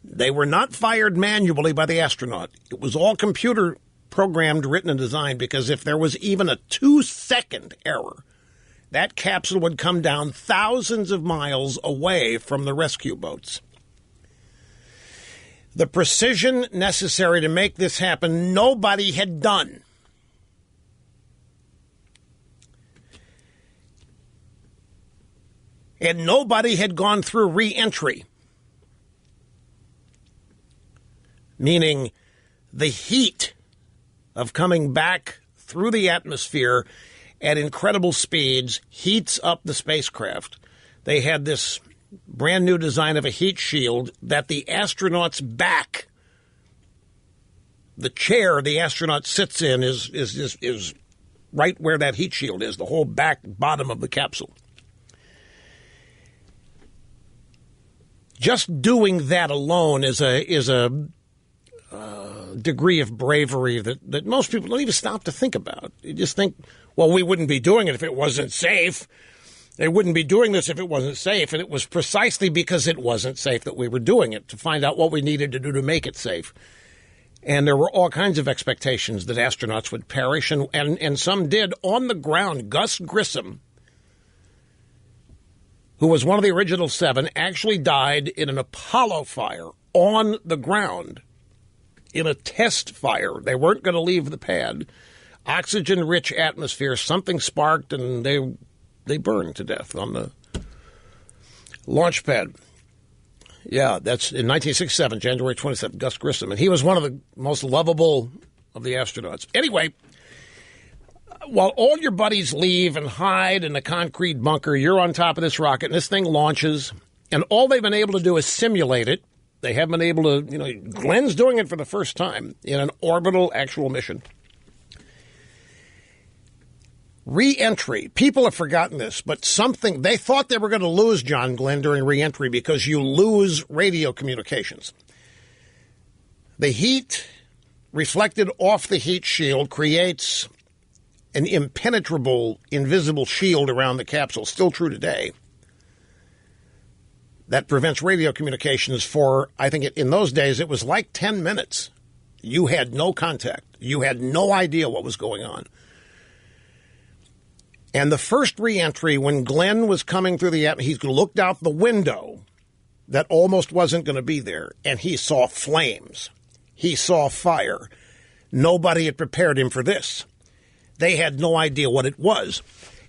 They were not fired manually by the astronaut. It was all computer programmed, written, and designed, because if there was even a 2-second error, that capsule would come down thousands of miles away from the rescue boats. The precision necessary to make this happen, nobody had done. And nobody had gone through re-entry, meaning the heat of coming back through the atmosphere at incredible speeds, heats up the spacecraft. They had this brand new design of a heat shield that the astronaut's back, the chair the astronaut sits in, is right where that heat shield is, the whole back bottom of the capsule. Just doing that alone is a degree of bravery that most people don't even stop to think about. You just think, well, we wouldn't be doing it if it wasn't safe. They wouldn't be doing this if it wasn't safe. And it was precisely because it wasn't safe that we were doing it, to find out what we needed to do to make it safe. And there were all kinds of expectations that astronauts would perish, and some did on the ground. Gus Grissom, who was one of the original 7, actually died in an Apollo fire on the ground, in a test fire. They weren't going to leave the pad. Oxygen-rich atmosphere, something sparked, and they burned to death on the launch pad. Yeah, that's in 1967, January 27th, Gus Grissom. And he was one of the most lovable of the astronauts. Anyway, while all your buddies leave and hide in the concrete bunker, you're on top of this rocket, and this thing launches, and all they've been able to do is simulate it. They haven't been able to, Glenn's doing it for the first time in an orbital actual mission. Re-entry. People have forgotten this, but they thought they were going to lose John Glenn during re-entry because you lose radio communications. The heat reflected off the heat shield creates an impenetrable, invisible shield around the capsule, still true today, that prevents radio communications for, I think in those days, it was like 10 minutes. You had no contact. You had no idea what was going on. And the first reentry, when Glenn was coming through the atmosphere, he looked out the window that almost wasn't going to be there, and he saw flames. He saw fire. Nobody had prepared him for this. They had no idea what it was.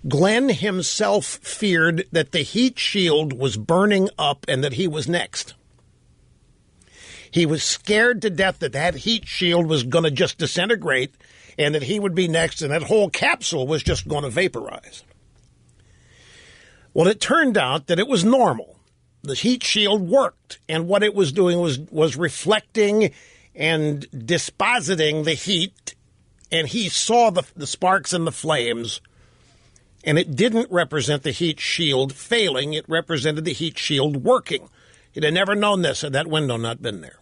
Glenn himself feared that the heat shield was burning up and that he was next. He was scared to death that heat shield was going to just disintegrate and that he would be next, and that whole capsule was just going to vaporize. Well, it turned out that it was normal. The heat shield worked, and what it was doing was reflecting and dispositing the heat, and he saw the sparks and the flames, and it didn't represent the heat shield failing. It represented the heat shield working. He'd have never known this had that window not been there.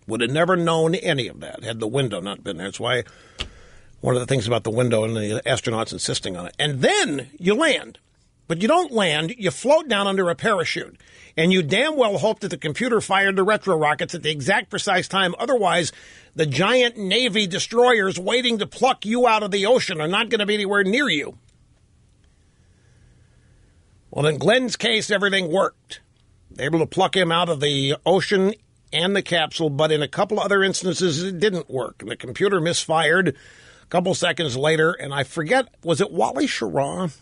Would have never known any of that had the window not been there. That's why one of the things about the window and the astronauts insisting on it. And then you land. But you don't land. You float down under a parachute. And you damn well hope that the computer fired the retro rockets at the exact precise time. Otherwise, the giant Navy destroyers waiting to pluck you out of the ocean are not going to be anywhere near you. Well, in Glenn's case, everything worked. They were able to pluck him out of the ocean and the capsule, but in a couple other instances, it didn't work. The computer misfired a couple seconds later, and I forget, was it Wally Schirra?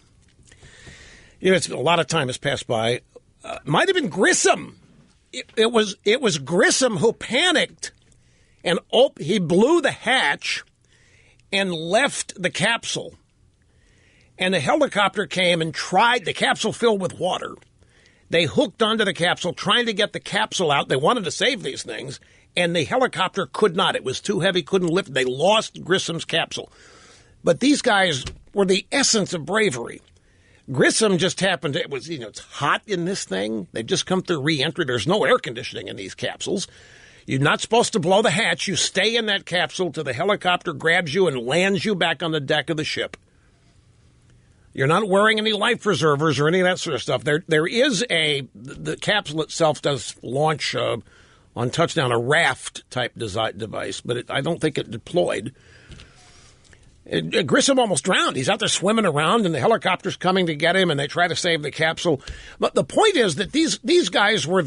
A lot of time has passed by. Might have been Grissom. It was Grissom who panicked, and he blew the hatch and left the capsule. And a helicopter came and tried, the capsule filled with water. They hooked onto the capsule, trying to get the capsule out. They wanted to save these things, and the helicopter could not. It was too heavy, couldn't lift. They lost Grissom's capsule. But these guys were the essence of bravery. Grissom just happened to, it's hot in this thing. They've just come through re-entry. There's no air conditioning in these capsules. You're not supposed to blow the hatch. You stay in that capsule till the helicopter grabs you and lands you back on the deck of the ship. You're not wearing any life preservers or any of that sort of stuff. There is the capsule itself does launch on touchdown a raft-type device, but I don't think it deployed. Grissom almost drowned. He's out there swimming around, and the helicopter's coming to get him, and they try to save the capsule. But the point is that these guys were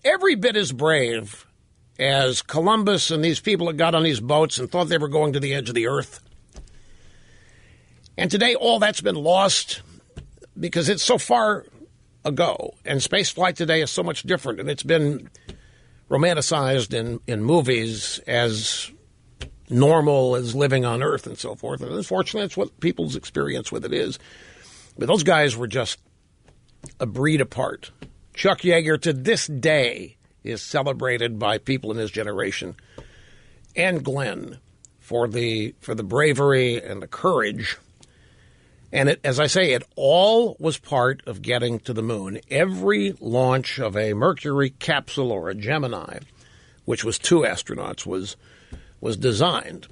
every bit as brave as Columbus and these people that got on these boats and thought they were going to the edge of the earth. And today, all that's been lost because it's so far ago. And spaceflight today is so much different. And it's been romanticized in movies as normal as living on Earth and so forth. And unfortunately, that's what people's experience with it is. But those guys were just a breed apart. Chuck Yeager, to this day, is celebrated by people in his generation, and Glenn for the bravery and the courage. And as I say, it all was part of getting to the moon. Every launch of a Mercury capsule or a Gemini, which was 2 astronauts, was designed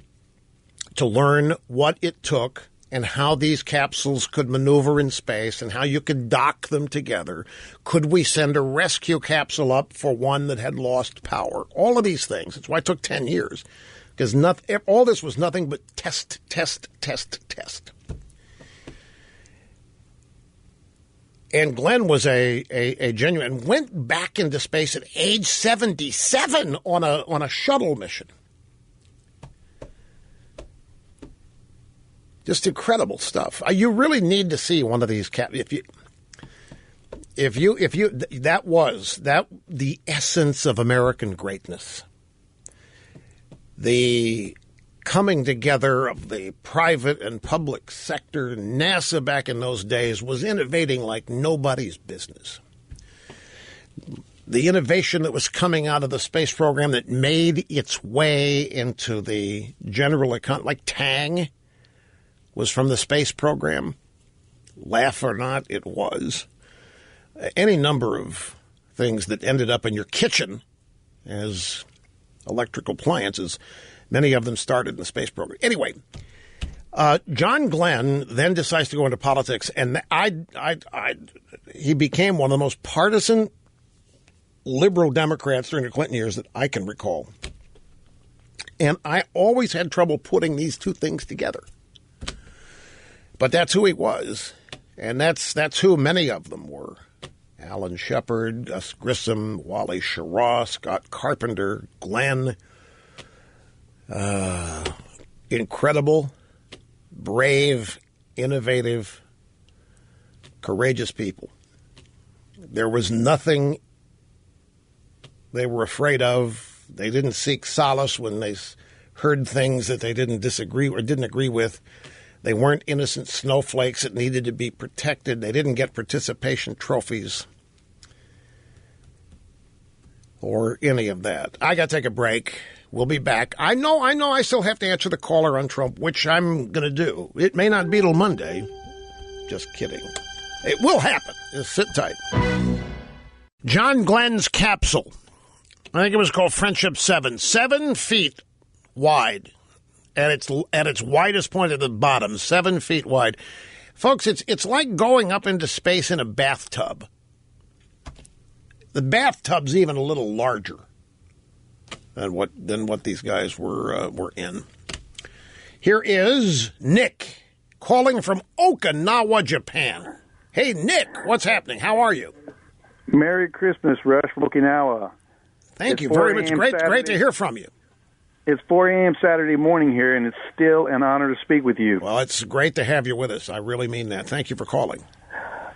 to learn what it took and how these capsules could maneuver in space and how you could dock them together. Could we send a rescue capsule up for one that had lost power? All of these things. That's why it took 10 years. Because all this was nothing but test. And Glenn was a genuine, went back into space at age 77 on a shuttle mission. Just incredible stuff. You really need to see one of these that was the essence of American greatness. The coming together of the private and public sector. NASA back in those days was innovating like nobody's business. The innovation that was coming out of the space program that made its way into the general economy, like Tang, was from the space program. Laugh or not, it was. Any number of things that ended up in your kitchen as electrical appliances, many of them started in the space program. Anyway, John Glenn then decides to go into politics, and he became one of the most partisan liberal Democrats during the Clinton years that I can recall. And I always had trouble putting these two things together. But that's who he was, and that's who many of them were. Alan Shepard, Gus Grissom, Wally Schirra, Scott Carpenter, Glenn. Incredible, brave, innovative, courageous people. There was nothing they were afraid of. They didn't seek solace when they heard things that they didn't disagree or didn't agree with. They weren't innocent snowflakes that needed to be protected. They didn't get participation trophies or any of that. I got to take a break. We'll be back. I know I still have to answer the caller on Trump, which I'm going to do. It may not be till Monday. Just kidding. It will happen. Just sit tight. John Glenn's capsule. I think it was called Friendship 7. 7 feet wide. At its widest point at the bottom, 7 feet wide. Folks, it's like going up into space in a bathtub. The bathtub's even a little larger than what these guys were in. Here is Nick calling from Okinawa, Japan. Hey, Nick, what's happening? How are you? Merry Christmas, Rush from Okinawa. Thank you very much. Great to hear from you. It's 4 a.m. Saturday morning here, and it's still an honor to speak with you. Well, it's great to have you with us. I really mean that. Thank you for calling.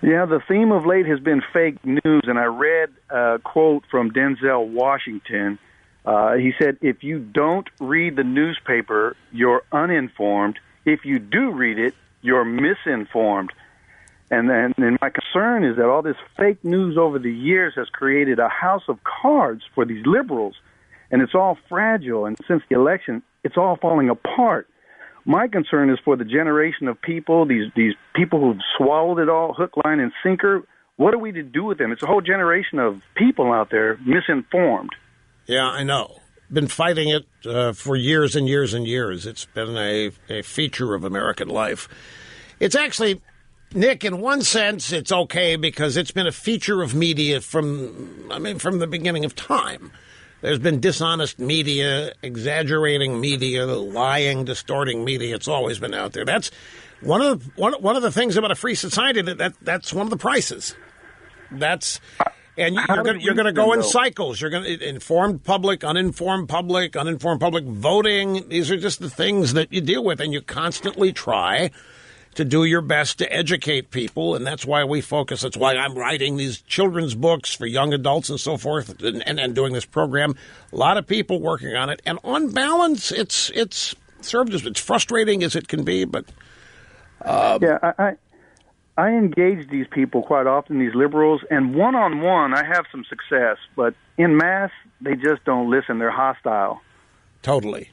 Yeah, the theme of late has been fake news, and I read a quote from Denzel Washington. He said, if you don't read the newspaper, you're uninformed. If you do read it, you're misinformed. And my concern is that all this fake news over the years has created a house of cards for these liberals. And it's all fragile, and since the election, it's all falling apart. My concern is for the generation of people, these people who've swallowed it all, hook, line, and sinker. What are we to do with them? It's a whole generation of people out there misinformed. Yeah, I know. Been fighting it for years and years and years. It's been a feature of American life. It's actually, Nick, in one sense, it's okay because it's been a feature of media from the beginning of time. There's been dishonest media, exaggerating media, lying, distorting media. It's always been out there. That's one of the things about a free society. That's one of the prices. And you're going to go in cycles. You're going to informed public, uninformed public voting. These are just the things that you deal with, and you constantly try to do your best to educate people, and that's why we focus. That's why I'm writing these children's books for young adults and so forth, and doing this program. A lot of people working on it, and on balance, it's served as frustrating as it can be, but I engage these people quite often, these liberals, and one-on-one I have some success, but in mass, they just don't listen. They're hostile. Totally.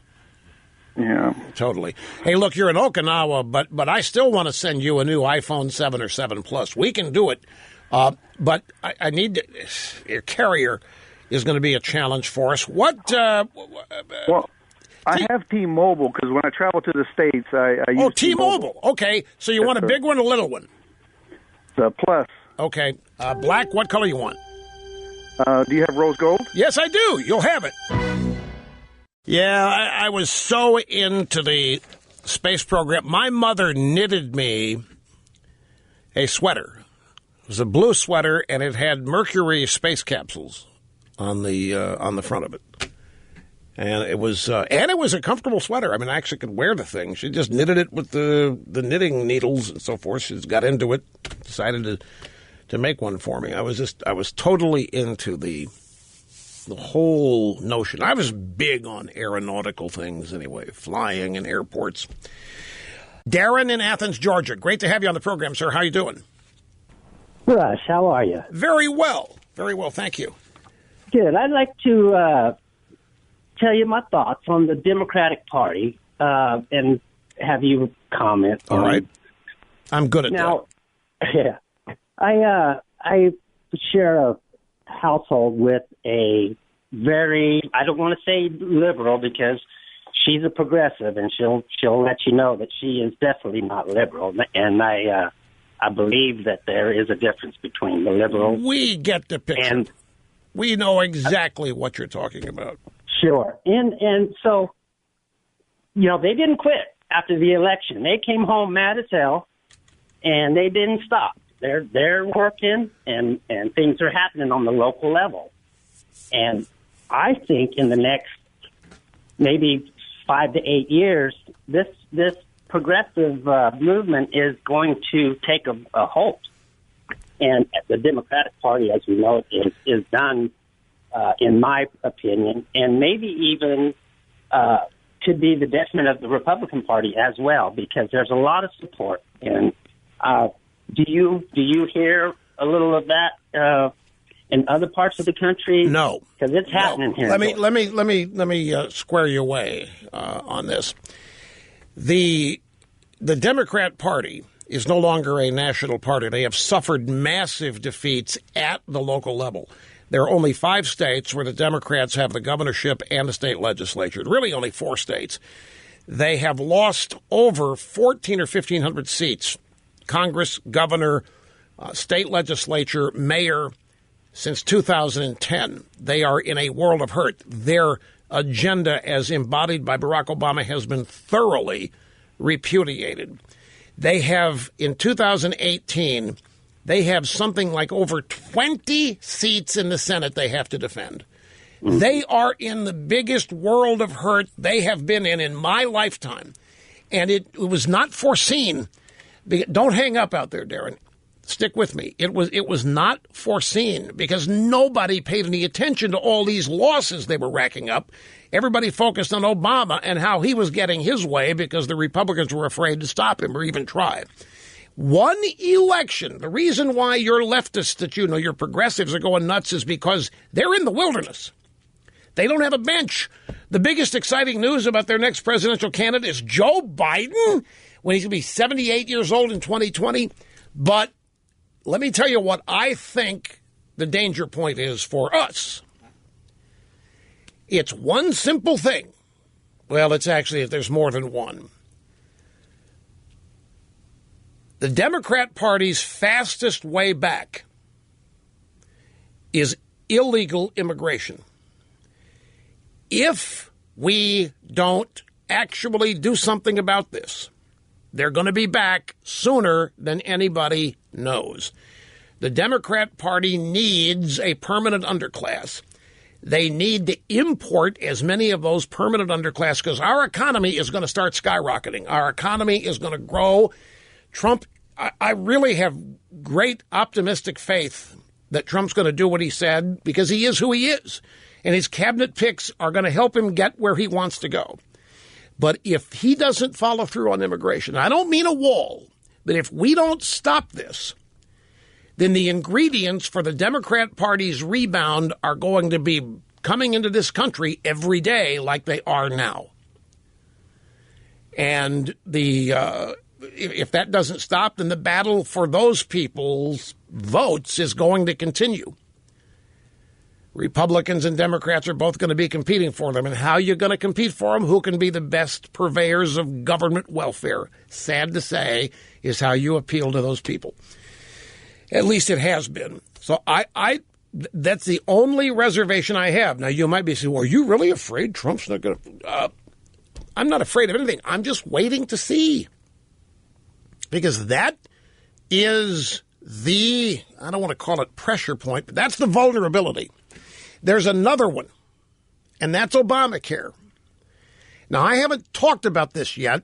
Yeah. Totally. Hey, look, you're in Okinawa, but I still want to send you a new iPhone 7 or 7 Plus. We can do it, but I need to, your carrier is going to be a challenge for us. What? Well, I have T-Mobile because when I travel to the States, I use T-Mobile. Okay, so you want a big one or a little one? The Plus. Okay. Black, what color you want? Do you have rose gold? Yes, I do. You'll have it. Yeah, I was so into the space program. My mother knitted me a sweater. It was a blue sweater, and it had Mercury space capsules on the front of it. And it was a comfortable sweater. I mean, I actually could wear the thing. She just knitted it with the knitting needles and so forth. She just got into it, decided to make one for me. I was totally into the whole notion. I was big on aeronautical things anyway, flying in airports. Darren in Athens, Georgia. Great to have you on the program, sir. How you doing? Rush, how are you? Very well. Very well, thank you. Good. I'd like to tell you my thoughts on the Democratic Party and have you comment. All right. I'm good at that. Yeah. I share a household with a very, I don't want to say liberal because she's a progressive and she'll let you know that she is definitely not liberal. And I believe that there is a difference between the liberals. We get the picture. And we know exactly what you're talking about. Sure. And so, they didn't quit after the election. They came home mad as hell, and they didn't stop. They're working, and things are happening on the local level. And I think in the next maybe 5 to 8 years, this progressive movement is going to take a hold. And the Democratic Party, as we know, is done, in my opinion, and maybe even could be the detriment of the Republican Party as well, because there's a lot of support. And do you hear a little of that in other parts of the country? No, because it's happening here. Let me square you away on this. The Democrat Party is no longer a national party. They have suffered massive defeats at the local level. There are only 5 states where the Democrats have the governorship and the state legislature. Really only 4 states. They have lost over 1,400 or 1,500 seats, Congress, governor, state legislature, mayor, since 2010. They are in a world of hurt. Their agenda, as embodied by Barack Obama, has been thoroughly repudiated. They have, in 2018, they have something like over 20 seats in the Senate they have to defend. They are in the biggest world of hurt they have been in my lifetime. And it was not foreseen. Don't hang up out there, Darren. Stick with me. It was not foreseen because nobody paid any attention to all these losses they were racking up. Everybody focused on Obama and how he was getting his way because the Republicans were afraid to stop him or even try. One election, the reason why your leftists that your progressives are going nuts is because they're in the wilderness. They don't have a bench. The biggest exciting news about their next presidential candidate is Joe Biden when he's going to be 78 years old in 2020. But let me tell you what I think the danger point is for us. It's one simple thing. Well, it's actually, there's more than one. The Democrat Party's fastest way back is illegal immigration. If we don't actually do something about this, they're going to be back sooner than anybody knows. The Democrat Party needs a permanent underclass. They need to import as many of those permanent underclass because our economy is going to start skyrocketing. Our economy is going to grow Trump, I really have great optimistic faith that Trump's going to do what he said because he is who he is. And his cabinet picks are going to help him get where he wants to go. But if he doesn't follow through on immigration, I don't mean a wall, but if we don't stop this, then the ingredients for the Democrat Party's rebound are going to be coming into this country every day like they are now. And if that doesn't stop, then the battle for those people's votes is going to continue. Republicans and Democrats are both going to be competing for them. And how you're going to compete for them, who can be the best purveyors of government welfare, sad to say, is how you appeal to those people. At least it has been. So that's the only reservation I have. Now, you might be saying, well, are you really afraid Trump's not going to... I'm not afraid of anything. I'm just waiting to see. Because that is the, I don't want to call it pressure point, but that's the vulnerability. There's another one, and that's Obamacare. Now, I haven't talked about this yet.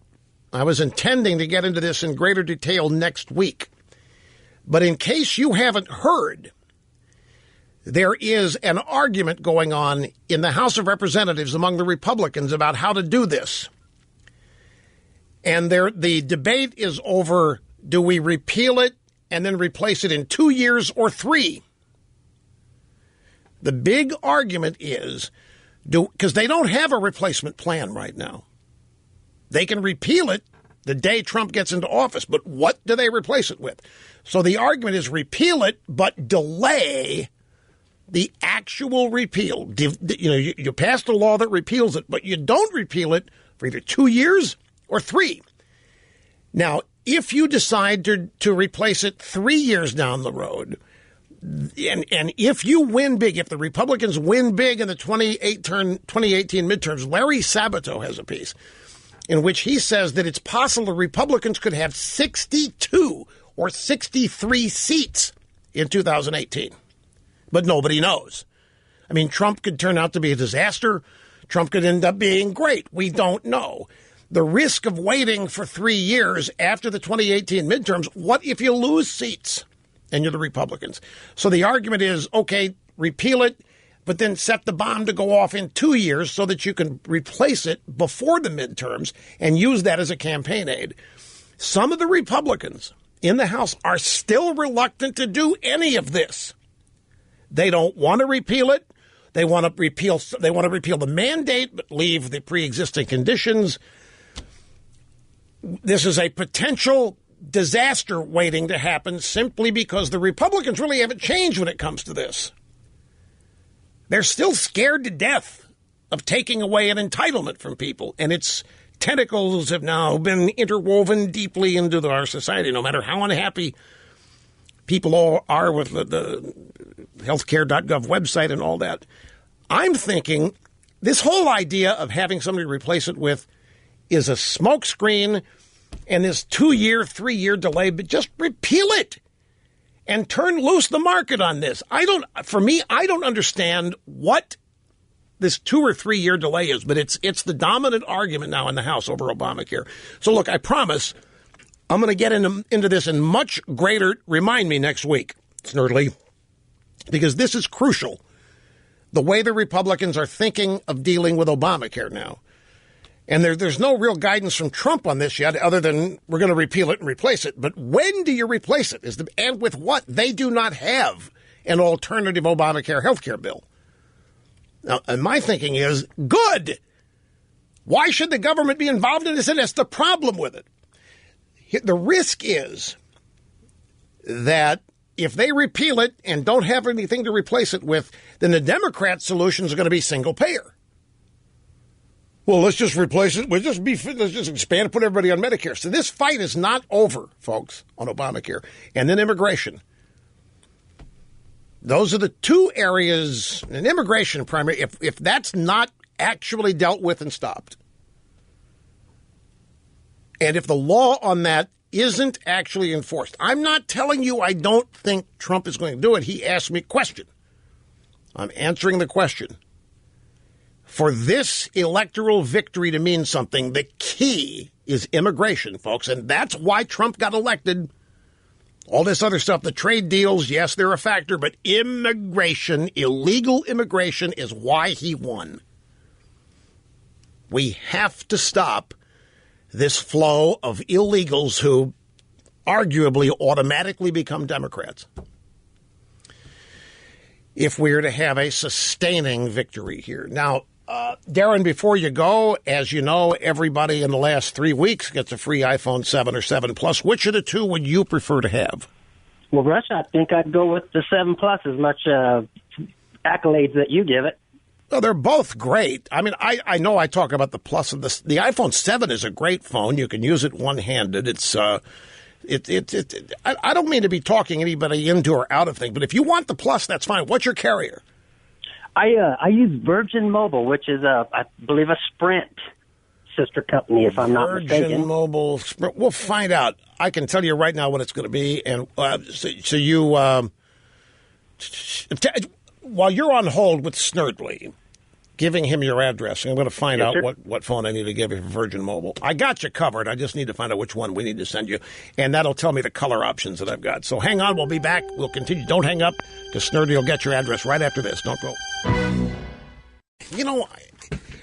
I was intending to get into this in greater detail next week. But in case you haven't heard, there is an argument going on in the House of Representatives among the Republicans about how to do this. And the debate is over, do we repeal it and then replace it in 2 years or 3? The big argument is, because they don't have a replacement plan right now. They can repeal it the day Trump gets into office, but what do they replace it with? So the argument is repeal it, but delay the actual repeal. You passed a law that repeals it, but you don't repeal it for either 2 years or 3. Now, if you decide to replace it 3 years down the road, and if you win big, if the Republicans win big in the 2018 midterms, Larry Sabato has a piece in which he says that it's possible the Republicans could have 62 or 63 seats in 2018. But nobody knows. I mean, Trump could turn out to be a disaster. Trump could end up being great. We don't know. The risk of waiting for 3 years after the 2018 midterms, what if you lose seats and you're the Republicans? So the argument is, okay, repeal it, but then set the bomb to go off in 2 years so that you can replace it before the midterms and use that as a campaign aid. Some of the Republicans in the House are still reluctant to do any of this. They don't want to repeal it. They want to repeal the mandate, but leave the pre-existing conditions. This is a potential disaster waiting to happen simply because the Republicans really haven't changed when it comes to this. They're still scared to death of taking away an entitlement from people, and its tentacles have now been interwoven deeply into our society, no matter how unhappy people all are with the healthcare.gov website and all that. I'm thinking this whole idea of having somebody replace it with is a smokescreen and this 2 year, 3 year delay, but just repeal it and turn loose the market on this. I don't understand what this 2 or 3 year delay is, but it's the dominant argument now in the House over Obamacare. So look, I promise I'm going to get into this in much greater, remind me next week, Snerdley, because this is crucial. The way the Republicans are thinking of dealing with Obamacare now. And there's no real guidance from Trump on this yet, other than we're going to repeal it and replace it. But when do you replace it? And with what? They do not have an alternative Obamacare health care bill. Now, and my thinking is, good. Why should the government be involved in this? And that's the problem with it. The risk is that if they repeal it and don't have anything to replace it with, then the Democrat solutions are going to be single payer. Well, let's just replace it. Let's just expand and put everybody on Medicare. So this fight is not over, folks, on Obamacare. And then immigration. Those are the two areas, and immigration primary, if that's not actually dealt with and stopped, and if the law on that isn't actually enforced, I'm not telling you I don't think Trump is going to do it. He asked me a question. I'm answering the question. For this electoral victory to mean something, the key is immigration, folks. And that's why Trump got elected. All this other stuff, the trade deals, yes, they're a factor, but immigration, illegal immigration, is why he won. We have to stop this flow of illegals who arguably automatically become Democrats if we're to have a sustaining victory here. Now, Darren, before you go, as you know, everybody in the last 3 weeks gets a free iPhone 7 or 7 Plus. Which of the two would you prefer to have? Well, Rush, I think I'd go with the 7 Plus, as much accolades that you give it. Well, they're both great. I mean, I know I talk about the Plus of this. The iPhone 7 is a great phone. You can use it one-handed. I don't mean to be talking anybody into or out of things, but if you want the Plus, that's fine. What's your carrier? I use Virgin Mobile, which is I believe a Sprint sister company, if I'm not mistaken. Virgin Mobile, Sprint. We'll find out. I can tell you right now what it's going to be. And so you, while you're on hold with Snerdley, giving him your address, I'm going to find out what phone I need to give you for Virgin Mobile. I got you covered. I just need to find out which one we need to send you, and that'll tell me the color options that I've got. So hang on. We'll be back. We'll continue. Don't hang up, because Snerdley will get your address right after this. Don't go. You know,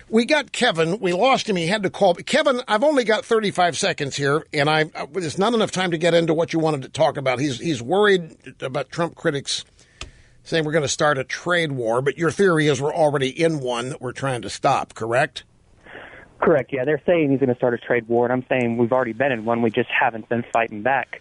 we got Kevin. We lost him. He had to call. Kevin, I've only got 35 seconds here, and there's not enough time to get into what you wanted to talk about. He's worried about Trump critics saying we're going to start a trade war, but your theory is we're already in one that we're trying to stop, correct? Correct, yeah. They're saying he's going to start a trade war, and I'm saying we've already been in one. We just haven't been fighting back.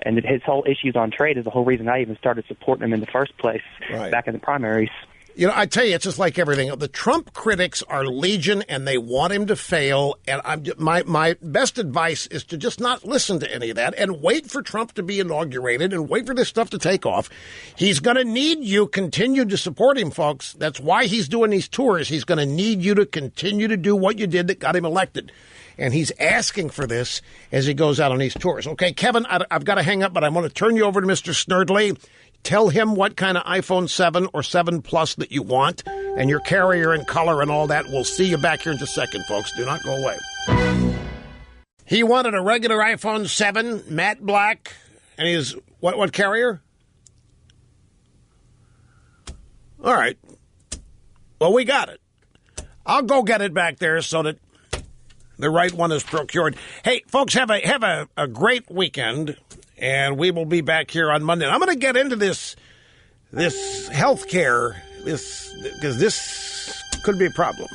And his whole issues on trade is the whole reason I even started supporting him in the first place back in the primaries. You know, I tell you, it's just like everything. The Trump critics are legion, and they want him to fail. And my best advice is to just not listen to any of that and wait for Trump to be inaugurated and wait for this stuff to take off. He's going to need you continue to support him, folks. That's why he's doing these tours. He's going to need you to continue to do what you did that got him elected. And he's asking for this as he goes out on these tours. Okay, Kevin, I've got to hang up, but I want to turn you over to Mr. Snerdley. Tell him what kind of iPhone 7 or 7 Plus that you want and your carrier and color and all that. We'll see you back here in just a second, folks. Do not go away. He wanted a regular iPhone 7, matte black, and he's what carrier? All right. Well, we got it. I'll go get it back there so that the right one is procured. Hey, folks, have a great weekend. And we will be back here on Monday. I'm going to get into this health care, because this could be a problem.